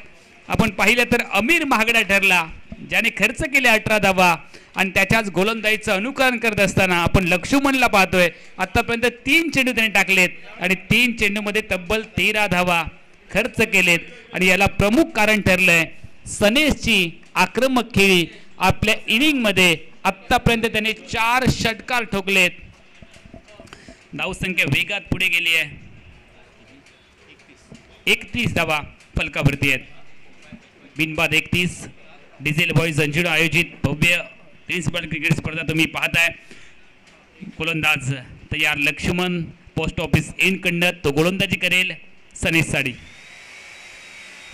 आपण पाहिलं तर अमीर महागडा ठरला, ज्याने खर्च केले 18 धावा आणि त्याच्याच गोलंदाजीचं अनुकरण करत असताना आपण लक्ष्मणला पाहतोय. आतापर्यंत 3 चेंडू त्याने टाकलेत आणि 3 चेंडूमध्ये तब्बल 13 धावा खर्च केलेत. आणि याला प्रमुख कारण ठरलंय सनेशची आक्रमक खेळी. आपल्या इनिंगमध्ये आतापर्यंत त्याने 4 षटकार ठोकलेत. धावसंख्या वेगात पुढे गेली आहे. 31 धावा फलकावरती आहेत. बिनबाद 31. डिझेल बॉईज अंजुना आयोजित भव्य टेनिस बॉल क्रिकेट स्पर्धा तुम्ही पाहताय. गोलंदाज तयार लक्ष्मण. पोस्ट ऑफिस एंड कडनं तो गोलंदाजी करेल. सनेश साडी.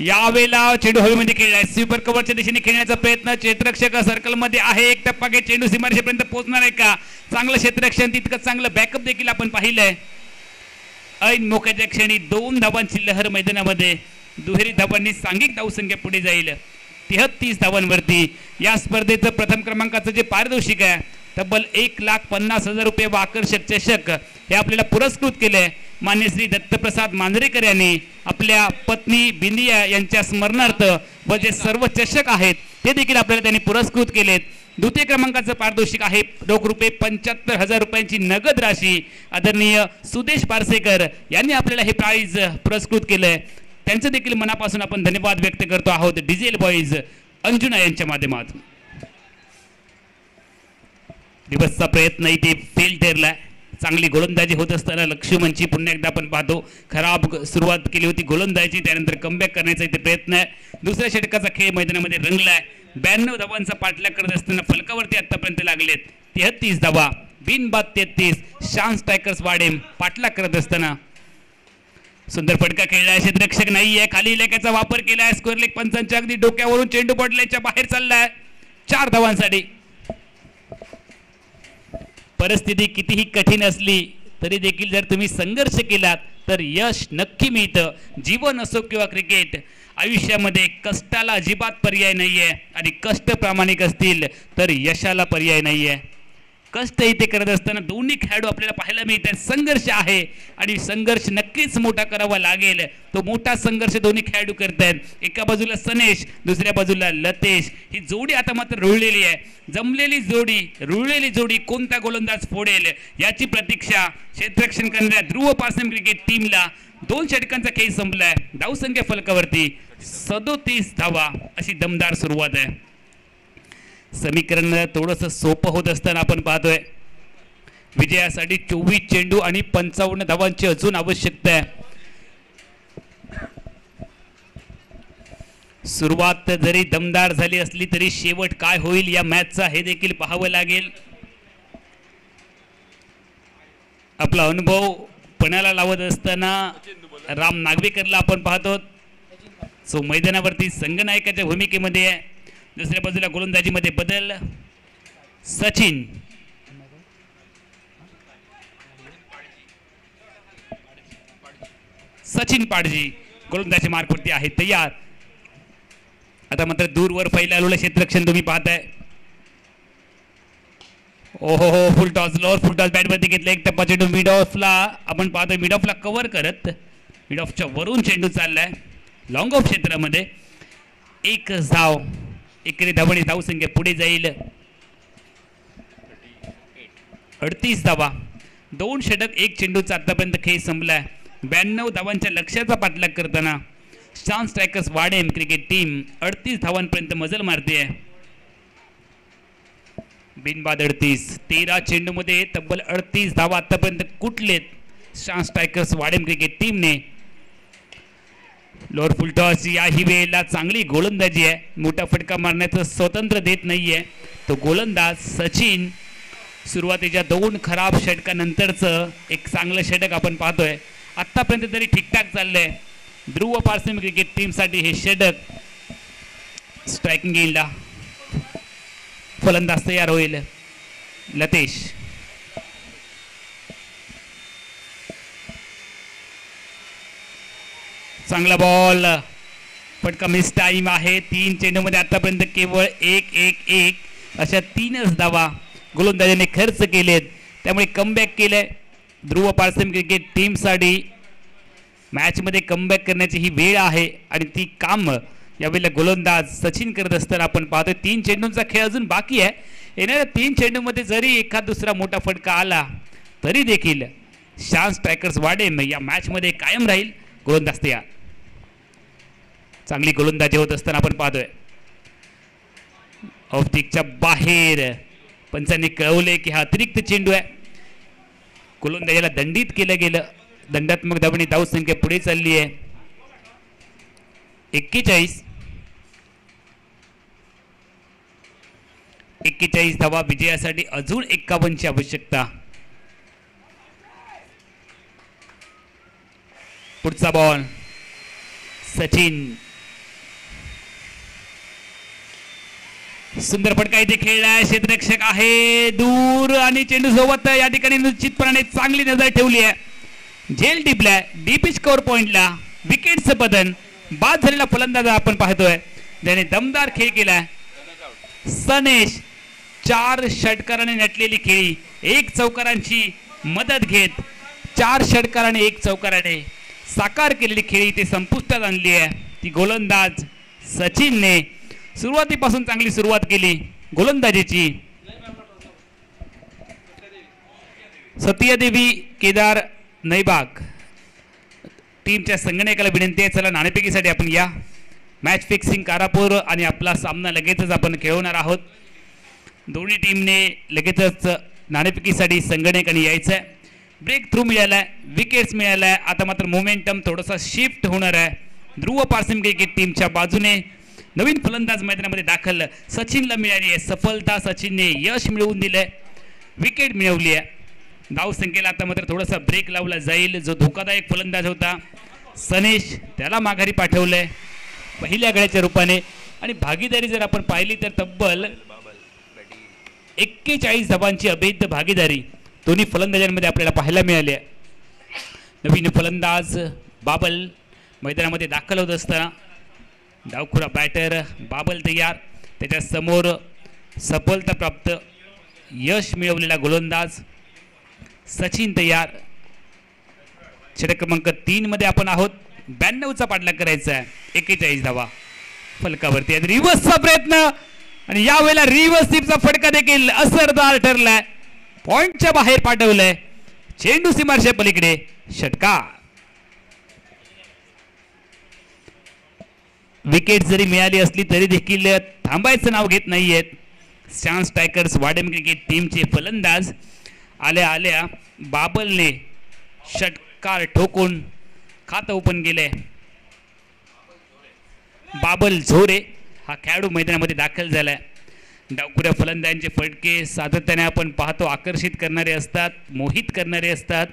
यावेळेला चेंडू हवेमध्ये खेळलाय. स्वीपर कव्हरच्या दिशेने खेळण्याचा प्रयत्न. क्षेत्ररक्षक सर्कल मध्ये आहे. एक टप्पा घेत चेंडू सीमारेषेपर्यंत पोहोचणार आहे का? चांगलं क्षेत्ररक्षण, तितकं चांगलं बॅकअप देखील आपण पाहिलंय. ऐन मोक्याच्या क्षणी 2 धावांची लहर मैदानामध्ये. दुहेरी धावांनी सांघिक धावसंख्या पुढे जाईल. 33 धावांवरती. या स्पर्धेचं प्रथम क्रमांकाचं जे पारितोषिक आहे तब्बल 1,50,000 रुपये व आकर्षक चषक हे आपल्याला पुरस्कृत केले. मान्य श्री दत्तप्रसाद मांजरेकर यांनी आपल्या पत्नी बिंदिया यांच्या स्मरणार्थ व जे सर्व चषक आहेत ते देखील आपल्याला त्यांनी पुरस्कृत केलेत. द्वितीय क्रमांकाचं पारितोषिक आहे रोख रुपये 75,000 रुपयांची नगद राशी. आदरणीय सुदेश पारसेकर यांनी आपल्याला हे प्राइज पुरस्कृत केलंय. त्यांचं देखील मनापासून आपण धन्यवाद व्यक्त करतो आहोत डिझेल बॉईज अंजुना यांच्या माध्यमातून. दिवसचा प्रयत्न इथे फेल ठरलाय. चांगली गोलंदाजी होत असताना लक्ष्मणची पुन्हा एकदा आपण पाहतो खराब सुरुवात केली होती गोलंदाजी, त्यानंतर कमबॅक करण्याचा इथे प्रयत्न आहे. दुसऱ्या षटकाचा खेळ मैदानामध्ये रंगलाय. 92 धावांचा पाठलाग करत असताना फलकावरती आतापर्यंत लागलेत 33 धावा. बिनबाद 33. शान स्ट्रायकर्स वाडेम पाठलाग करत असताना सुंदर फटका खेळलाय. क्षेत्ररक्षक नाहीये. खाली इलाक्याचा वापर केलाय. स्कोअर लेग पंचांच्या अगदी डोक्यावरून चेंडू पडल्याच्या बाहेर चाललाय 4 धावांसाठी. परिस्थिती कितीही कठीण असली तरी देखील जर तुम्ही संघर्ष केलात तर यश नक्की मिळतं. जीवन असो किंवा क्रिकेट, आयुष्यामध्ये कष्टाला अजिबात पर्याय नाहीये आणि कष्ट प्रामाणिक असतील तर यशाला पर्याय नाहीये. कष्ट इथे करत असताना दोन्ही खेळाडू आपल्याला पाहायला मिळतात. संघर्ष आहे आणि संघर्ष नक्कीच मोठा करावा लागेल. तो मोठा संघर्ष दोन्ही खेळाडू करतायत. एका बाजूला सनेश, दुसऱ्या बाजूला लतेश. ही जोडी आता मात्र रुळलेली आहे. जमलेली जोडी, रुळलेली जोडी कोणता गोलंदाज फोडेल याची प्रतीक्षा क्षेत्ररक्षण करणाऱ्या ध्रुव पारसम क्रिकेट टीमला. 2 षटकांचा खेळ संपलाय. धावसंख्या फलकावरती 37 धावा अशी दमदार सुरुवात आहे. समीकरण थोडंसं सोपं होत असताना आपण पाहतोय विजयासाठी 24 चेंडू आणि 55 धावांची अजून आवश्यकता आहे. सुरुवात जरी दमदार झाली असली तरी शेवट काय होईल या मॅचचा हे देखील पाहावं लागेल. आपला अनुभव पणाला लावत असताना राम नागवेकरला आपण पाहतो जो मैदानावरती संघनायकाच्या भूमिकेमध्ये आहे. दुसऱ्या बाजूला गोलंदाजीमध्ये बदल. सचिन, सचिन पाडजी गोलंदाजी मार्कवरती आहे तयार. आता मात्र दूरवर फैलावलेलं क्षेत्ररक्षण तुम्ही पाहताय. ओहो हो, full toss, lower full toss बॅटवरती घेतलं. एक टप्पा चेंडू मिड ऑफला आपण पाहतोय. मिड ऑफला कव्हर करत मिड ऑफच्या वरून चेंडू चाललाय लॉंग ऑफ क्षेत्रामध्ये. 1 धाव. एकरी धावणे धावसंख्या पुढे जाईल 38 धावा. 2 षटक 1 चेंडूचा आतापर्यंत खेळ संपलाय. 92 धावांच्या लक्ष्याचा पाठलाग करताना शान स्ट्रायकर्स वाडेम क्रिकेट टीम 38 धावांपर्यंत मजल मारते. बिनबाद 38. 13 चेंडूमध्ये तब्बल 38 धावा आतापर्यंत कुठलेत शान स्ट्रायकर्स वाडेम क्रिकेट टीमने. लोअर फुल टॉस याही वेळेला चांगली गोलंदाजी आहे. मोठा फटका मारण्याचं स्वतंत्र देत नाहीये तो गोलंदाज सचिन. सुरुवातीच्या 2 खराब षटकानंतरचं एक चांगलं षटक आपण पाहतोय. आतापर्यंत तरी ठीकठाक चाललंय. ध्रुव पारसम क्रिकेट टीमसाठी हे षटक. स्ट्रायकिंग गेला फलंदाज तयार होईल लतेश. चांगला बॉल. फटका मिस टाइम आहे. 3 चेंडूमध्ये आतापर्यंत केवळ 1-1-1 अशा 3च धावा गोलंदाजाने खर्च केलेत. त्यामुळे कमबॅक केलंय ध्रुव पारसम क्रिकेट टीमसाठी. मॅचमध्ये कमबॅक करण्याची ही वेळ आहे आणि ती काम यावेळेला गोलंदाज सचिन करत असताना आपण पाहतोय. 3 चेंडूंचा खेळ अजून बाकी आहे. येणाऱ्या 3 चेंडूमध्ये जरी एखाद दुसरा मोठा फटका आला तरी देखील शान स्ट्रायकर्स वाडेम या मॅचमध्ये कायम राहील. गोलंदाज तयार. चांगली गोलंदाजी होत असताना आपण पाहतोय ऑफस्टिकच्या बाहेर पंचांनी कळवले की हा अतिरिक्त चेंडू आहे. गोलंदाजाला दंडित केलं गेलं. दंडात्मक धावणे धावसंख्या पुढे चालली आहे 41. 41 धावा. विजयासाठी अजून 51ची आवश्यकता. पुढचा बॉल सचिन. सुंदर फटका इथे खेळलाय. क्षेत्ररक्षक आहे दूर आणि चेंडू सोबत या ठिकाणी निश्चितपणे चांगली नजर ठेवली आहे. झेल टिपलाय डीप स्कोर पॉइंटला. विकेटचं पतन. बाद झालेला फलंदाज आपण पाहतोय ज्याने दमदार खेळ केलाय. सनेश 4 षटकाराने नटलेली खेळी, 1 चौकारांची मदत घेत 4 षटकाराने 1 चौकाराने साकार केलेली खेळी ते संपुष्टात आणली आहे. ती गोलंदाज सचिनने सुरुवातीपासून चांगली सुरुवात केली गोलंदाजीची. सत्यदेवी केदार नैबाग टीमच्या संगणकाला विनंती आहे, चला नाणेफेकीसाठी आपण या. मॅच फिक्सिंग कारापूर आणि आपला सामना लगेचच आपण खेळवणार आहोत. दोन्ही टीमने लगेचच नाणेफेकीसाठी संगणकाने यायचं आहे. ब्रेक थ्रू मिळालाय, विकेट्स मिळाल्या. आता मात्र मोमेंटम थोडासा शिफ्ट होणार आहे ध्रुव पारसिम क्रिकेट टीमच्या बाजूने. नवीन फलंदाज मैदानामध्ये दाखल सचिनला मिळाली आहे सफलता. सचिनने यश मिळवून दिलंय, विकेट मिळवली आहे. धावसंख्येला आता मात्र थोडासा ब्रेक लावला जाईल. जो धोकादायक फलंदाज होता सनेश त्याला माघारी पाठवलंय पहिल्या गड्याच्या रूपाने. आणि भागीदारी जर आपण पाहिली तर तब्बल 41 धावांची अभेद्य भागीदारी दोन्ही फलंदाजांमध्ये आपल्याला पाहायला मिळाली आहे. नवीन फलंदाज बाबल मैदानामध्ये दाखल होत असताना डावखुरा बॅटर बाबल तयार. त्याच्या समोर सफलता प्राप्त यश मिळवलेला गोलंदाज सचिन तयार. षटक क्रमांक 3 मध्ये आपण आहोत. 92चा पाठलाग करायचा आहे. 41 धावा फलकावरती. रिव्हर्सचा प्रयत्न आणि यावेळेला रिव्हर्स स्वीपचा फटका देखील असरदार ठरलाय. पॉइंटच्या बाहेर पाठवलंय. चेंडू सीमारेषे पलीकडे षटकार. विकेट जरी मिळाली असली तरी देखील थांबायचं नाव घेत नाहीयेत चान्स टायगर्स वाडेम क्रिकेट टीमचे फलंदाज. आल्या आल्या बाबलने षटकार ठोकून खातं ओपन केलंय. बाबल झोरे हा खेळाडू मैदानामध्ये दाखल झालाय. डावखुऱ्या फलंदाजांचे फटके सातत्याने आपण पाहतो आकर्षित करणारे असतात, मोहित करणारे असतात.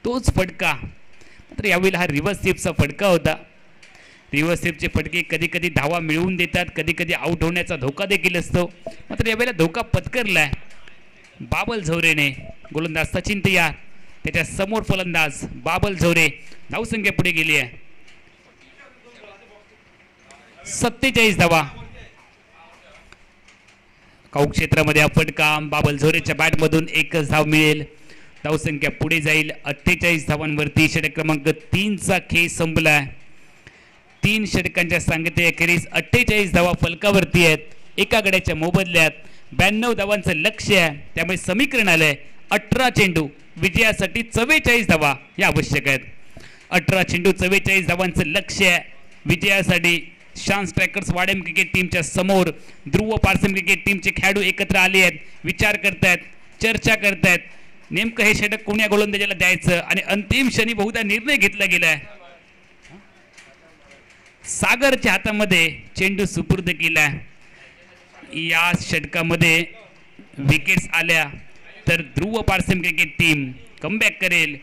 तोच फटका मात्र यावेळी हा रिव्हर्स स्वीपचा फटका होता. रिव्हर्स स्वीपचे फटके कधी कधी धावा मिळवून देतात, कधी कधी आउट होण्याचा धोका देखील असतो. मात्र यावेळेला धोका पत्करलाय बाबल झोरेने. गोलंदाज सचिन तयार, त्याच्या समोर फलंदाज बाबल झोरे. धावसंख्या पुढे गेली आहे 47 धावा. काऊक क्षेत्रामध्ये हा फटका बाबल झोरेच्या बॅटमधून 1च धाव मिळेल. धावसंख्या पुढे जाईल 48 धावांवरती. षटक क्रमांक 3चा खेळ संपलाय. 3 षटकांच्या सांगते अखेरीस 48 धावा फलकावरती आहेत. एका गड्याच्या मोबदल्यात 92 धावांचं लक्ष्य आहे. त्यामुळे समीकरण आलंय 18 चेंडू विजयासाठी 44 धावा या आवश्यक आहेत. 18 चेंडू 44 धावांचं लक्ष्य आहे विजयासाठी. चान्स टायगर्स वाडेम क्रिकेट टीमच्या समोर ध्रुव पारसिम क्रिकेट टीमचे खेळाडू एकत्र आले आहेत. विचार करतायत, चर्चा करतायत नेमकं हे षटक कोण्या गोलंदाजाला द्यायचं. आणि अंतिम क्षणी बहुधा निर्णय घेतला गेलाय. सागरच्या हातामध्ये चेंडू सुपूर्द केलाय. या षटकामध्ये विकेट्स आल्या तर ध्रुव पारसिम क्रिकेट टीम कमबॅक करेल.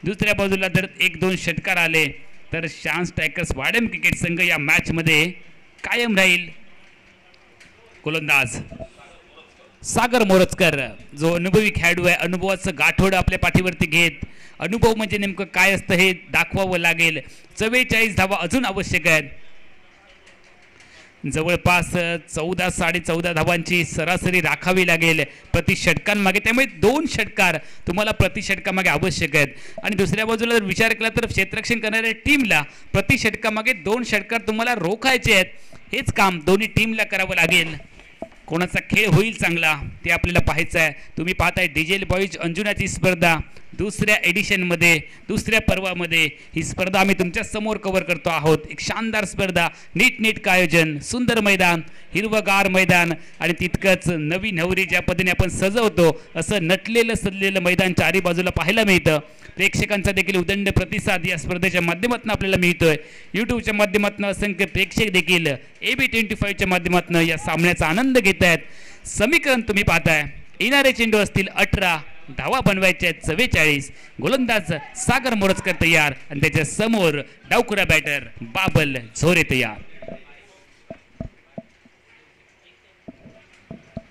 दुसऱ्या बाजूला जर 1-2 षटकार आले तर चान्स टायगर्स वाडेम क्रिकेट संघ या मॅच मध्ये कायम राहील. गोलंदाज सागर मोरजकर जो अनुभवी खेळाडू आहे, अनुभवाचं गाठोड आपल्या पाठीवरती घेत अनुभव म्हणजे नेमकं काय असतं हे दाखवावं लागेल. 44 धावा अजून आवश्यक आहेत. जवळपास 14-14.5 धावांची सरासरी राखावी लागेल प्रति षटकांमागे. त्यामुळे 2 षटकार तुम्हाला प्रति षटकामागे आवश्यक आहेत. आणि दुसऱ्या बाजूला जर विचार केला तर क्षेत्ररक्षण करणाऱ्या टीमला प्रति षटकामागे 2 षटकार तुम्हाला रोखायचे आहेत. हेच काम दोन्ही टीमला करावं लागेल. कोणाचा खेळ होईल चांगला ते आपल्याला पाहायचं आहे. तुम्ही पाहताय डिजेल बॉईज अंजुनाची स्पर्धा दुसऱ्या एडिशनमध्ये, दुसऱ्या पर्वामध्ये ही स्पर्धा आम्ही तुमच्या समोर कव्हर करतो आहोत. एक शानदार स्पर्धा, नीटनेटकं आयोजन, सुंदर मैदान, हिरवगार मैदान आणि तितकंच नवी नवरी ज्या पद्धतीने आपण सजवतो असं नटलेलं सजलेलं मैदान चारी बाजूला पाहायला मिळतं. प्रेक्षकांचा देखील उदंड प्रतिसाद या स्पर्धेच्या माध्यमातून आपल्याला मिळतोय. यूट्यूबच्या माध्यमातून असंख्य प्रेक्षक देखील AB25च्या माध्यमातून या सामन्याचा आनंद घेत आहेत. समीकरण तुम्ही पाहताय. येणारे चेंडू असतील 18, धावा बनवायच्या 44. गोलंदाज सागर मोरजकर तयार आणि त्याच्या समोर डावखुरा बॅटर बाबल झोरे तयार.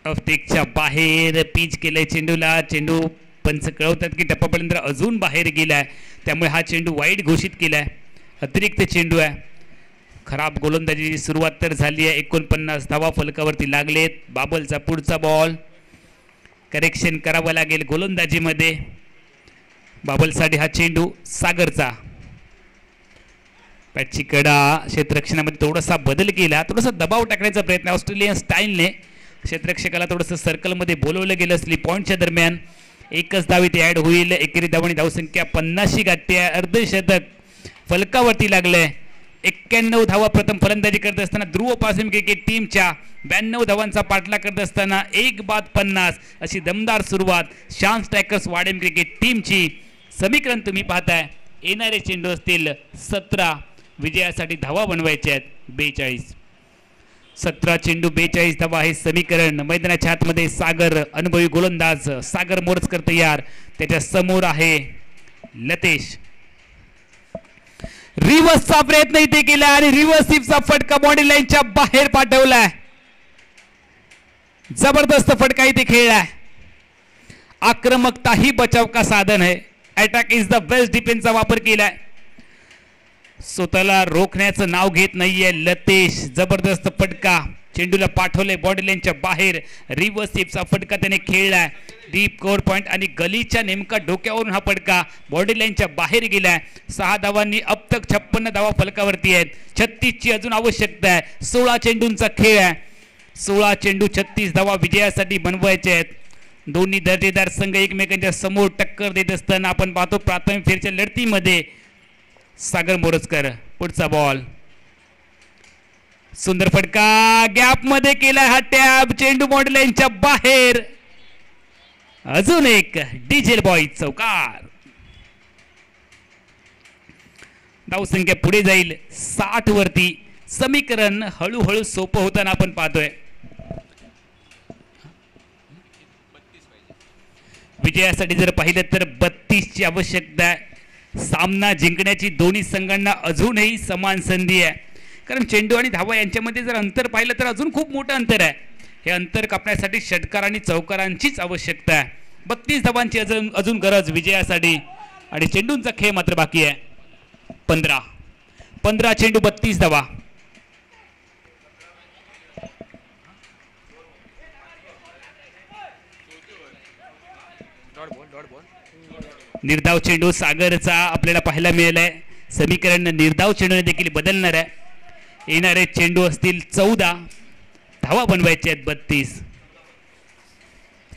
ऑफस्टेकच्या बाहेर पिच केलंय चेंडूला. चेंडू पंच कळवतात की टप्पापर्यंत अजून बाहेर गेलाय, त्यामुळे हा चेंडू वाईड घोषित केलाय. अतिरिक्त चेंडू आहे. खराब गोलंदाजीची सुरुवात तर झाली आहे. 49 धावा फलकावरती लागलेत. बाबलचा पुढचा बॉल करेक्शन करावं लागेल गोलंदाजीमध्ये. बाबलसाठी हा चेंडू सागरचा. पॅचची कडा क्षेत्ररक्षणामध्ये थोडासा बदल केला, थोडासा दबाव टाकण्याचा प्रयत्न ऑस्ट्रेलियन स्टाईलने. क्षेत्ररक्षकाला थोडंसं सर्कलमध्ये बोलवलं गेलं. स्लीप पॉईंटच्या दरम्यान एकच धाव इथे ॲड होईल. एकेरी धावांनी धावसंख्या 50 गाठते. अर्धशतक फलकावरती लागलंय. 91 धावा प्रथम फलंदाजी करत असताना ध्रुव पारसिम क्रिकेट टीमच्या 92 धावांचा पाठलाग करत असताना 1 बाद 50 अशी दमदार सुरुवात शान स्ट्रायकर्स वाडेम क्रिकेट टीमची. समीकरण तुम्ही पाहताय. येणारे चेंडू असतील 17. विजयासाठी धावा बनवायच्या आहेत 42. 17 चेंडू 42 धावा हे समीकरण. मैदानाच्या आतमध्ये सागर अनुभवी गोलंदाज सागर मोरजकर तयार. त्याच्या समोर आहे लतेश. रिव्हर्सचा प्रयत्न इथे केला आणि रिव्हर्स स्वीपचा फटका बॉडी लाईनच्या बाहेर पाठवलाय. जबरदस्त फटका इथे खेळलाय. आक्रमकता ही बचाव का साधन है. अटॅक इज द बेस्ट डिफेन्सचा वापर केलाय. स्वतःला रोखण्याचं नाव घेत नाहीये लतेश. जबरदस्त फटका चेंडूला पाठवले बॉडी लाईनच्या बाहेर. रिव्हर्स स्वीपचा फटका त्याने खेळलाय. डीप कव्हर पॉइंट आणि गलीच्या नेमका डोक्यावरून हा फटका बॉडी लाईनच्या बाहेर गेलाय. 6 धावांनी अब तक 56 धावा फलकावरती आहेत. 36 ची अजून आवश्यकता आहे. 16 चेंडूंचा खेळ आहे. 16 चेंडू 36 धावा विजयासाठी बनवायचे आहेत. दोन्ही दर्जेदार संघ एकमेकांच्या समोर टक्कर देत असताना आपण पाहतो प्राथमिक फेरीच्या लढतीमध्ये सागर मोरजकर. पुढचा बॉल सुंदर फटका गॅप मध्ये केलाय हा टॅब. चेंडू बॉडी लाईनच्या बाहेर. अजून एक डीजेल बॉय चौकार. धावसंख्या पुढे जाईल 60 वरती. समीकरण हळूहळू सोपं होताना आपण पाहतोय. विजयासाठी जर पाहिलं तर 32 ची आवश्यकता आहे. सामना जिंकण्याची दोन्ही संघांना अजूनही समान संधी आहे. कारण चेंडू आणि धावा यांच्यामध्ये जर अंतर पाहिलं तर अजून खूप मोठं अंतर आहे. हे अंतर कापण्यासाठी षटकार आणि चौकारांचीच आवश्यकता आहे. 32 धावांची अजून गरज विजयासाठी. आणि चेंडूंचा खेळ मात्र बाकी आहे. 15 चेंडू 32 धावा. निर्धाव चेंडू सागरचा आपल्याला पाहायला मिळालाय. समीकरण निर्धाव चेंडूने देखील बदलणार आहे. येणारे चेंडू असतील 14. धावा बनवायचे आहेत 32.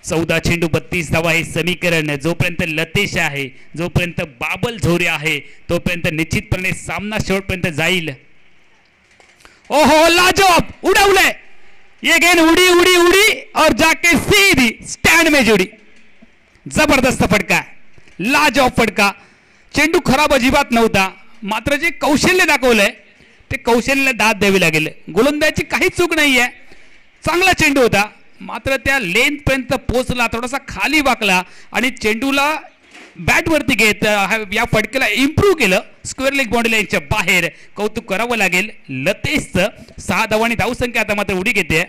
14 चेंडू 32 धावा हे समीकरण. जोपर्यंत लतेश आहे, जोपर्यंत बाबल झोरे आहे, तोपर्यंत निश्चितपणे सामना शेवटपर्यंत जाईल. ओहो लाजवाब उडवलंय. ये गेंद उडी उडी उडी और जाके सीधी स्टैंड में जुड़ी. जबरदस्त फटका, लाजवाब फटका. चेंडू खराब अजिबात नव्हता, मात्र जे कौशल्य दाखवलंय ते कौशल्याला दाद द्यावी लागेल. गोलंदाजी काही चूक नाहीये. चांगला चेंडू होता, मात्र त्या लेंथ पर्यंत पोहोचला, थोडासा खाली वाकला आणि चेंडूला बॅट वरती घेत या फटकेला इम्प्रूव्ह केलं. स्क्वेअर लेग बॉडी लाईनच्या बाहेर. कौतुक करावं लागेल लतेशचं. 6 धावांनी धावसंख्या आता मात्र उडी घेते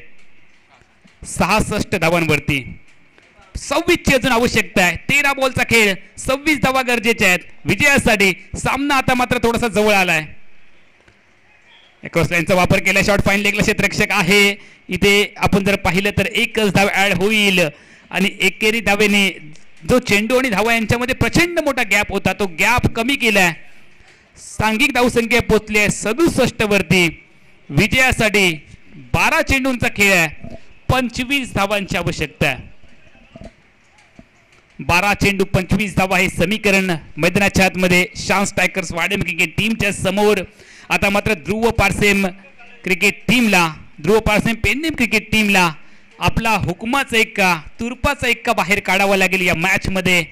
66 धावांवरती. 26 ची अजून आवश्यकता आहे. 13 बॉलचा खेळ, 26 धावा गरजेच्या आहेत विजयासाठी. सामना आता मात्र थोडासा जवळ आलाय. क्रॉस लाईनचा वापर केला. शॉर्ट फाईन लेगला क्षेत्ररक्षक आहे. इथे आपण जर पाहिलं तर एकच धाव ऍड होईल आणि एकेरी धावेने जो चेंडू आणि धावा यांच्यामध्ये प्रचंड मोठा गॅप होता तो गॅप कमी केलाय. सांघिक धावसंख्या पोहोचली आहे 67 वरती. विजयासाठी 12 चेंडूंचा खेळ आहे. 25 धावांची आवश्यकता आहे. 12 चेंडू 25 धावा हे समीकरण. मैदानाच्या आतमध्ये शान स्ट्रायकर्स वाडेम क्रिकेट टीमच्या समोर आता मात्र ध्रुव पारसेम क्रिकेट टीमला, ध्रुव पारसेम पेन्निम क्रिकेट टीमला आपला हुकमाचा एक्का, तुर्पाचा एक्का बाहेर काढावा लागेल या मॅच मध्ये.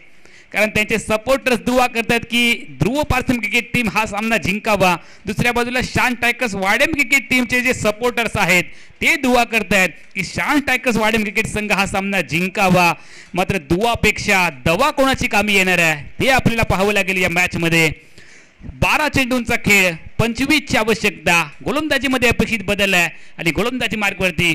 कारण त्यांचे सपोर्टर्स दुआ करतात की ध्रुव पारसेम क्रिकेट टीम हा सामना जिंकावा. दुसऱ्या बाजूला शान टायकर्स वाडेम क्रिकेट टीमचे जे सपोर्टर्स आहेत ते दुआ करतायत की शान टायकर्स वाडेम क्रिकेट संघ हा सामना जिंकावा. मात्र दुआपेक्षा दवा कोणाची कामी येणार आहे ते आपल्याला पाहावं लागेल या मॅच मध्ये. 12 चेंडूंचा खेळ, 25 ची आवश्यकता. गोलंदाजीमध्ये अपेक्षित बदल आहे आणि गोलंदाजी मार्गवरती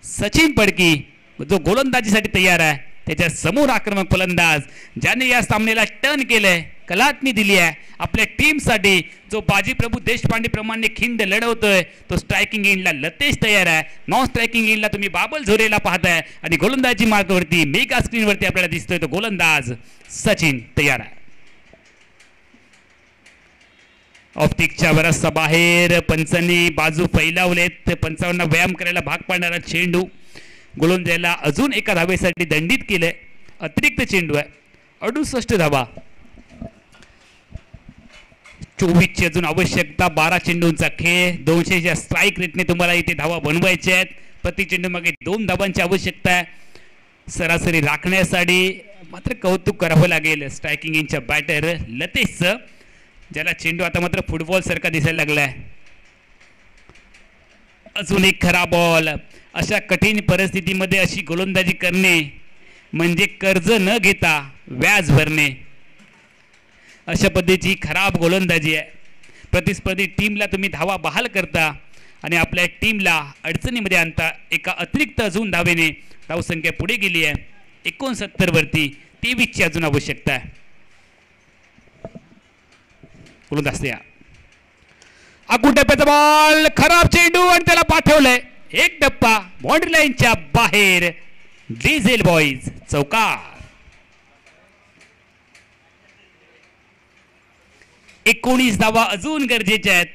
सचिन पडकी जो गोलंदाजीसाठी तयार आहे. त्याच्या समोर आक्रमक फलंदाज ज्याने या सामन्याला टर्न केलंय, कलाटणी दिली आहे आपल्या टीमसाठी, जो बाजी प्रभू देशपांडे प्रमाणे खिंड लढवतोय, तो स्ट्रायकिंग एंडला लतेश तयार आहे. नॉन स्ट्रायकिंग एंडला तुम्ही बाबल झोरेला पाहताय आणि गोलंदाजी मार्गावरती मेगा स्क्रीनवरती आपल्याला दिसतोय तो गोलंदाज सचिन तयार आहे. ऑप्टिकच्या बराचसा बाहेर पंचांनी बाजू फैलावलेत. पंचांना व्यायाम करायला भाग पाडणारा चेंडू गोलंदाजाला अजून एका धावेसाठी दंडित केलंय. अतिरिक्त चेंडू आहे. 68 धावा. 24ची अजून आवश्यकता. 12 चेंडूंचा खेळ. 200च्या स्ट्राईक रेटने तुम्हाला इथे धावा बनवायच्या आहेत. प्रति चेंडू मागे 2 धावांची आवश्यकता आहे सरासरी राखण्यासाठी. मात्र कौतुक करावं लागेल स्ट्रायकिंग एंडच्या बॅटर लतेशचं, ज्याला चेंडू आता मात्र फुटबॉल सारखा दिसायला लागलाय. अजून एक खरा बॉल. अशा कठीण परिस्थितीमध्ये अशी गोलंदाजी करणे म्हणजे कर्ज न घेता व्याज भरणे. अशा पद्धतीची खराब गोलंदाजी आहे. प्रतिस्पर्धी टीमला तुम्ही धावा बहाल करता आणि आपल्या टीमला अडचणीमध्ये आणता. एका अतिरिक्त अजून धावेने धावसंख्या पुढे गेली आहे 69 वरती. 23ची अजून आवश्यकता आहे. गोलंदाज या आकुटप्प्याचा बॉल. खराब चेंडू आणि त्याला पाठवलंय. एक टप्पा बाउंड्री लाईनच्या बाहेर. डिझेल बॉईज चौकार. 19 धावा अजून गरजेच्या आहेत.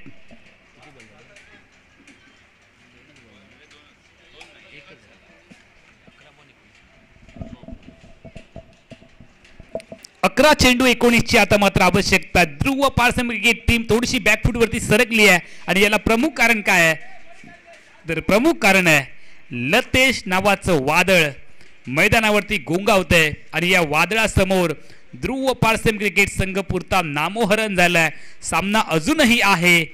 अकरा चेंडू 19ची आता मात्र आवश्यकता. ध्रुव पारसंख्यिक टीम थोडीशी बॅकफूट वरती सरकली आहे आणि याला प्रमुख कारण काय आहे तर प्रमुख कारण आहे लतेश नावाचं वादळ मैदानावरती गोंगावतंय आणि या वादळासमोर ध्रुव पारसेम क्रिकेट संघ पुरता नामोहरण झालाय. सामना अजूनही आहे.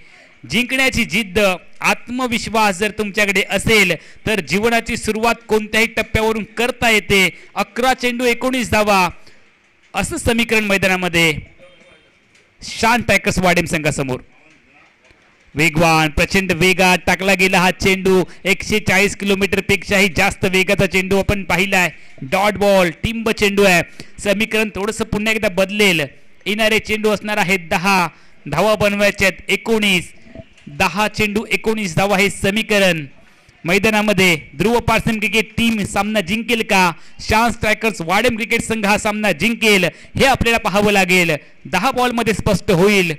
जिंकण्याची जिद्द, आत्मविश्वास जर तुमच्याकडे असेल तर जीवनाची सुरुवात कोणत्याही टप्प्यावरून करता येते. 11 चेंडू 19 धावा असं समीकरण मैदानामध्ये शान टायकर्स वाडेम संघासमोर. वेगवान प्रचंड वेगात टाकला गेला हा चेंडू. 140 किलोमीटर पेक्षाही जास्त वेगाचा चेंडू आपण पाहिलाय. डॉट बॉल टिंब चेंडू आहे. समीकरण थोडंसं पुन्हा एकदा बदलेल. येणारे चेंडू असणार आहेत 10 धावा बनवायच्या आहेत 19. 10 चेंडू 19 धावा हे समीकरण मैदानामध्ये. ध्रुव पारसेम क्रिकेट टीम सामना जिंकेल का? शान स्ट्रायकर्स वाडेम क्रिकेट संघ हा सामना जिंकेल हे आपल्याला पाहावं लागेल. 10 बॉलमध्ये स्पष्ट होईल.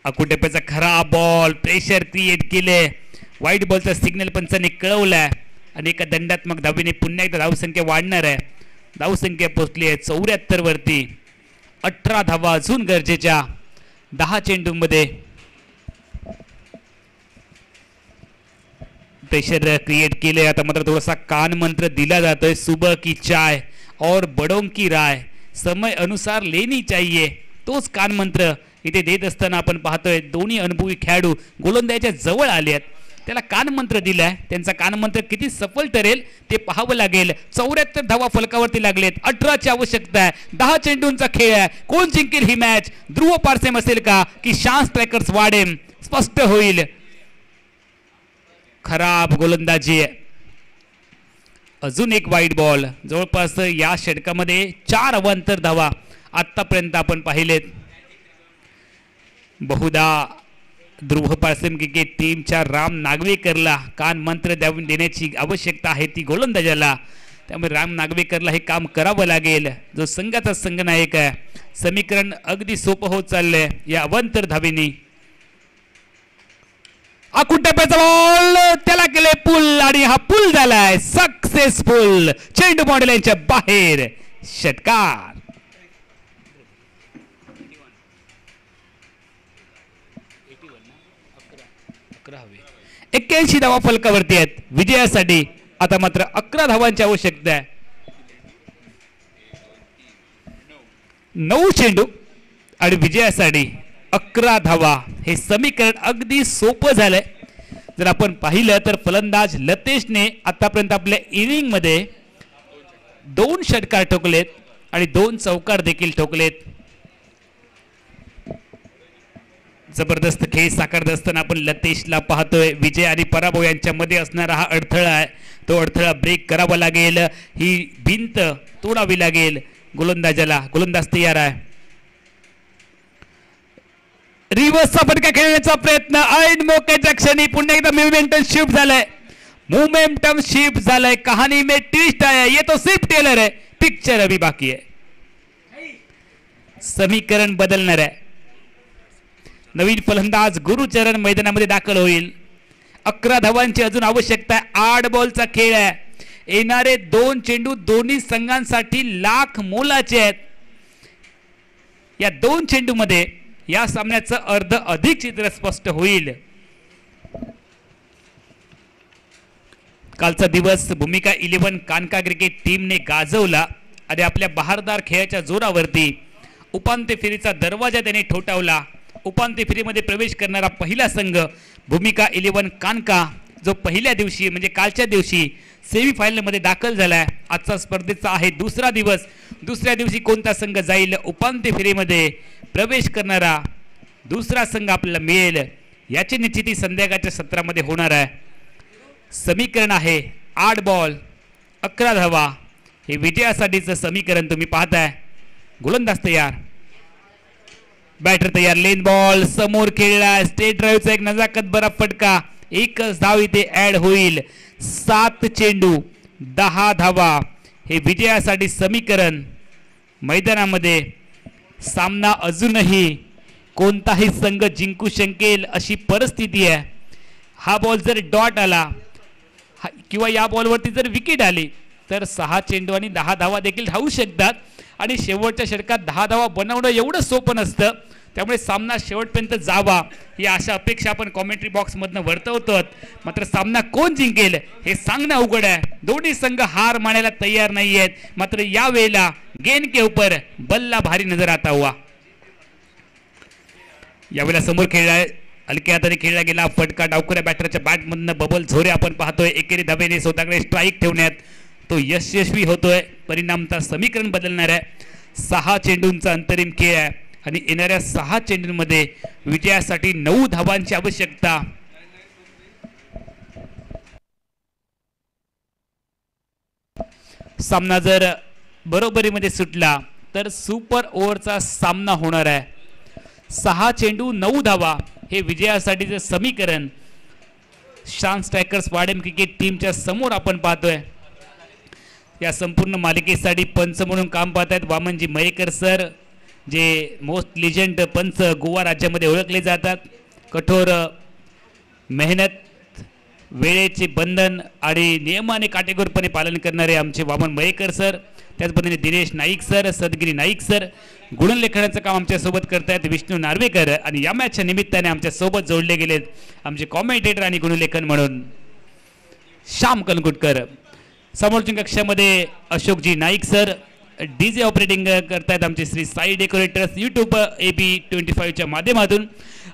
अकुटप्प्याचा खरा बॉल. प्रेशर क्रिएट केले. वाईट बॉलचा सिग्नल पंचाने कळवलाय आणि एका दंडात्मक धावेने पुन्हा एकदा धावसंख्या वाढणार आहे. धावसंख्या पोहोचली आहे 74 वरती. 18 धावा अजून गरजेच्या 10 चेंडूमध्ये. प्रेशर क्रिएट केले. आता मात्र थोडासा कान मंत्र दिला जातोय. सुबह की चाय और बड़ों की राय समय अनुसार लेनी चाहिए. तोच कान मंत्र इथे देत असताना आपण पाहतोय दोन्ही अनुभवी खेळाडू गोलंदाजाच्या जवळ आले आहेत. त्याला कान मंत्र दिलाय. त्यांचा कान मंत्र किती सफल ठरेल ते पाहावं लागेल. 74 धावा फलकावरती लागलेत. 18ची आवश्यकता आहे. 10 चेंडूंचा खेळ आहे. कोण जिंकेल ही मॅच? ध्रुव पारसेम असेल का की शान स्ट्रायकर्स वाडेम? स्पष्ट होईल. खराब गोलंदाजी आहे. अजून एक वाईट बॉल. जवळपास या षटकामध्ये 4 अवांतर धावा आतापर्यंत आपण पाहिलेत. बहुधा ध्रुव पारसेम क्रिकेट टीमच्या राम नागवेकरला कान मंत्र देण्याची आवश्यकता आहे ती गोलंदाजाला. त्यामुळे राम नागवेकरला हे काम करावं लागेल जो संघाचा संघनायक आहे. समीकरण अगदी सोपं होत चाललंय या अवांतर धावेनी. आकुटप्प्याचा बॉल. त्याला केले पुल आणि हा पुल झालाय सक्सेसफुल. चेंडू बाउंड्री लाईनच्या बाहेर. षटकार. 81 धावा फलकावरती आहेत विजयासाठी. आता मात्र 11 धावांची आवश्यकता आहे. 9 चेंडू आणि विजयासाठी 11 धावा हे समीकरण अगदी सोपं झालंय. जर आपण पाहिलं तर फलंदाज लतेशने आतापर्यंत आपल्या इनिंग मध्ये 2 षटकार ठोकलेत आणि 2 चौकार देखील ठोकलेत. जबरदस्त खेळ साकारत असताना आपण लतेशला पाहतोय. विजय आणि पराभव यांच्यामध्ये असणारा हा अडथळा आहे, तो अडथळा ब्रेक करावा लागेल, ही भिंत तोडावी लागेल. गोलंदाज तयार आहे. रिव्हर्सचा फटका खेळण्याचा प्रयत्न ऐन मोक्याच्या क्षणी पुन्हा एकदा मोमेंटम शिफ्ट झालाय. कहाणी में ट्विस्ट आया, ये तो सिर्फ टेलर है, पिक्चर अभी बाकी है. समीकरण बदलणार आहे. नवीन फलंदाज गुरुचरण मैदानामध्ये दाखल होईल. 11 धावांची अजून आवश्यकता आहे. 8 बॉलचा खेळ आहे. येणारे 2 चेंडू दोन्ही संघांसाठी लाख मोलाचे आहेत. या 2 चेंडूमध्ये या सामन्याचं अर्ध अधिक चित्र स्पष्ट होईल. कालचा दिवस भूमिका 11 कानका क्रिकेट टीमने गाजवला आणि आपल्या बहारदार खेळाच्या जोरावरती उपांत्य फेरीचा दरवाजा त्यांनी ठोठावला. उपांत्य फेरीमध्ये प्रवेश करणारा पहिला संघ भूमिका 11 कानका, जो पहिल्या दिवशी म्हणजे कालच्या दिवशी सेमीफायनलमध्ये दाखल झालाय. आजचा स्पर्धेचा आहे दुसरा दिवस. दुसऱ्या दिवशी कोणता संघ जाईल उपांत्य फेरीमध्ये प्रवेश करणारा दुसरा संघ आपल्याला मिळेल याची निश्चिती संध्याकाळच्या सत्रामध्ये होणार आहे. समीकरण आहे 8 बॉल 11 धावा, हे विजयासाठीचं समीकरण तुम्ही पाहताय. गोलंदाज तयार, बॅटर तयार. लेन बॉल समोर खेळला. स्टेट ड्राईव्हचा एक नजाकत भरा फटका. एकच धाव इथे ऍड होईल. 7 चेंडू 10 धावा, हे विजयासाठी समीकरण. मैदानामध्ये सामना अजूनही कोणताही संघ जिंकू शकेल अशी परिस्थिती आहे. हा बॉल जर डॉट आला किंवा या बॉलवरती जर विकेट आली तर 6 चेंडू आणि 10 धावा देखील धावू शकतात. आणि शेवटच्या षटकात 10 धावा बनवणं एवढं सोपं नसतं. त्यामुळे सामना शेवटपर्यंत जावा ही अशा अपेक्षा आपण कॉमेंट्री बॉक्समधनं वर्तवतो. मात्र सामना कोण जिंकेल हे सांगणं अवघड आहे. दोन्ही संघ हार मानायला तयार नाही आहेत. मात्र या वेळेला गेंद के ऊपर बल्ला भारी नजर आता हुआ. यावेळेला समोर खेळला हलक्या हाताने खेळला गेला फटका डावखुऱ्या बॅटरच्या बॅटमधनं बबल झोरे आपण पाहतोय. एकेरी धावेने स्वतःकडे स्ट्राईक ठेवण्यात तो यशस्वी होतोय. परिणामता समीकरण बदलणार आहे. 6 चेंडूंचा अंतरिम खेळ आहे आणि येणाऱ्या 6 चेंडूंमध्ये विजयासाठी 9 धावांची आवश्यकता. सामना जर बरोबरीमध्ये सुटला तर सुपर ओव्हरचा सामना होणार आहे. 6 चेंडू 9 धावा, हे विजयासाठीचं समीकरण शान स्ट्रायकर्स वाडेम क्रिकेट टीमच्या समोर आपण पाहतोय. या संपूर्ण मालिकेसाठी पंच म्हणून काम पाहत आहेत वामनजी मयेकर सर, जे मोस्ट लिजंड पंच गोवा राज्यामध्ये ओळखले जातात. कठोर मेहनत, वेळेचे बंधन आणि नियमाने काटेकोरपणे पालन करणारे आमचे वामन मयेकर सर. त्याच पद्धतीने दिनेश नाईक सर, सदगिरी नाईक सर. गुणलेखनाचं काम आमच्यासोबत करतायत विष्णू नार्वेकर. आणि या मॅचच्या निमित्ताने आमच्यासोबत जोडले गेलेत आमचे कॉमेंटेटर आणि गुणलेखन म्हणून श्याम कलकुटकर. समोरच्या कक्षामध्ये Ashokji Naik sir. DJ operating करतायत आमचे श्री साई डेकोरेटर्स. यूट्यूब AB25च्या माध्यमातून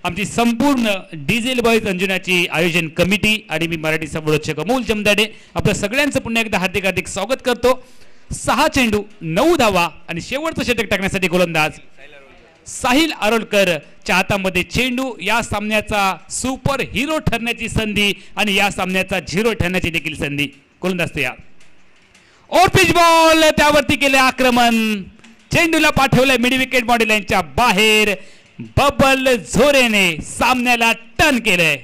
आमची संपूर्ण डिझेल बॉईज अंजुनाची आयोजन कमिटी आणि मी मराठी समालोचक अमोल जमदाडे आपल्या सगळ्यांचं पुन्हा एकदा हार्दिक हार्दिक स्वागत करतो. 6 चेंडू 9 धावा आणि शेवटचं षटक टाकण्यासाठी गोलंदाज साहिल आरोलकरच्या हातामध्ये चेंडू. या सामन्याचा सुपर हिरो ठरण्याची संधी आणि या सामन्याचा झिरो ठरण्याची देखील संधी. गोलंदाज तयार. और पिच बॉल, त्यावरती केले आक्रमण. चेंडूला पाठवलंय मिड विकेट बॉडी लाईनच्या बाहेर. बबल झोरेने सामन्याला टर्न केलंय.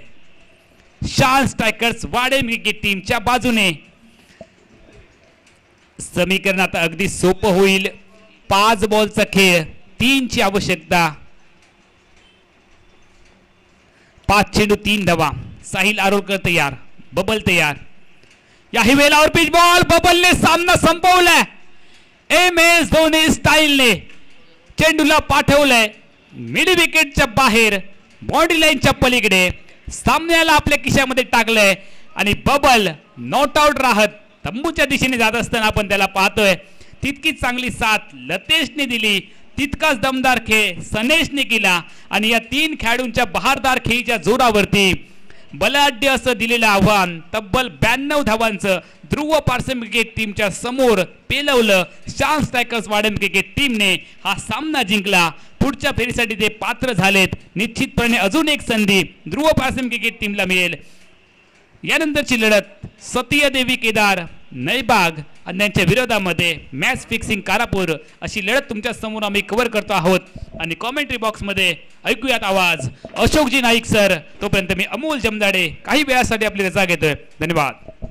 शान स्ट्रायकर्स वाडेम क्रिकेट टीमच्या बाजूने. समीकरण आता अगदी सोपं होईल. 5 बॉलचा खेळ, 3 ची आवश्यकता. 5 चेंडू 3 धावा. साहिल आरोलकर तयार, बबल तयार. याही वेळेला पिच बॉल, बबलने सामना संपवलाय. MS धोनी स्टाईलने चेंडूला पाठवलंय मिड विकेटच्या बाहेर, बॉडी लाईनच्या पलीकडे. सामन्याला आपल्या खिशामध्ये टाकलंय आणि बबल नॉट आउट राहत तंबूच्या दिशेने जात असताना आपण त्याला पाहतोय. तितकीच चांगली साथ लतेशने दिली, तितकाच दमदार खेळ सनेशने केला आणि या 3 खेळाडूंच्या बहारदार खेळीच्या जोरावरती बलाढ्य असं दिलेलं आव्हान तब्बल 92 धावांचं ध्रुव पार्सम क्रिकेट टीमच्या समोर पेलवलं. शान स्ट्रायकर्स वाडेम क्रिकेट टीमने हा सामना जिंकला. पुढच्या फेरीसाठी ते पात्र झालेत. निश्चितपणे अजून एक संधी ध्रुव पारसिम क्रिकेट टीमला मिळेल. यानंतरची लढत सतीय देवी केदार नैबाग आणि त्यांच्या विरोधामध्ये मॅच फिक्सिंग कारापूर अशी लढत तुमच्या समोर आम्ही कव्हर करतो आहोत. आणि कॉमेंट्री बॉक्समध्ये ऐकूयात आवाज अशोकजी नाईक सर. तोपर्यंत मी अमोल जमदाडे काही वेळासाठी आपली रजा घेतोय. धन्यवाद.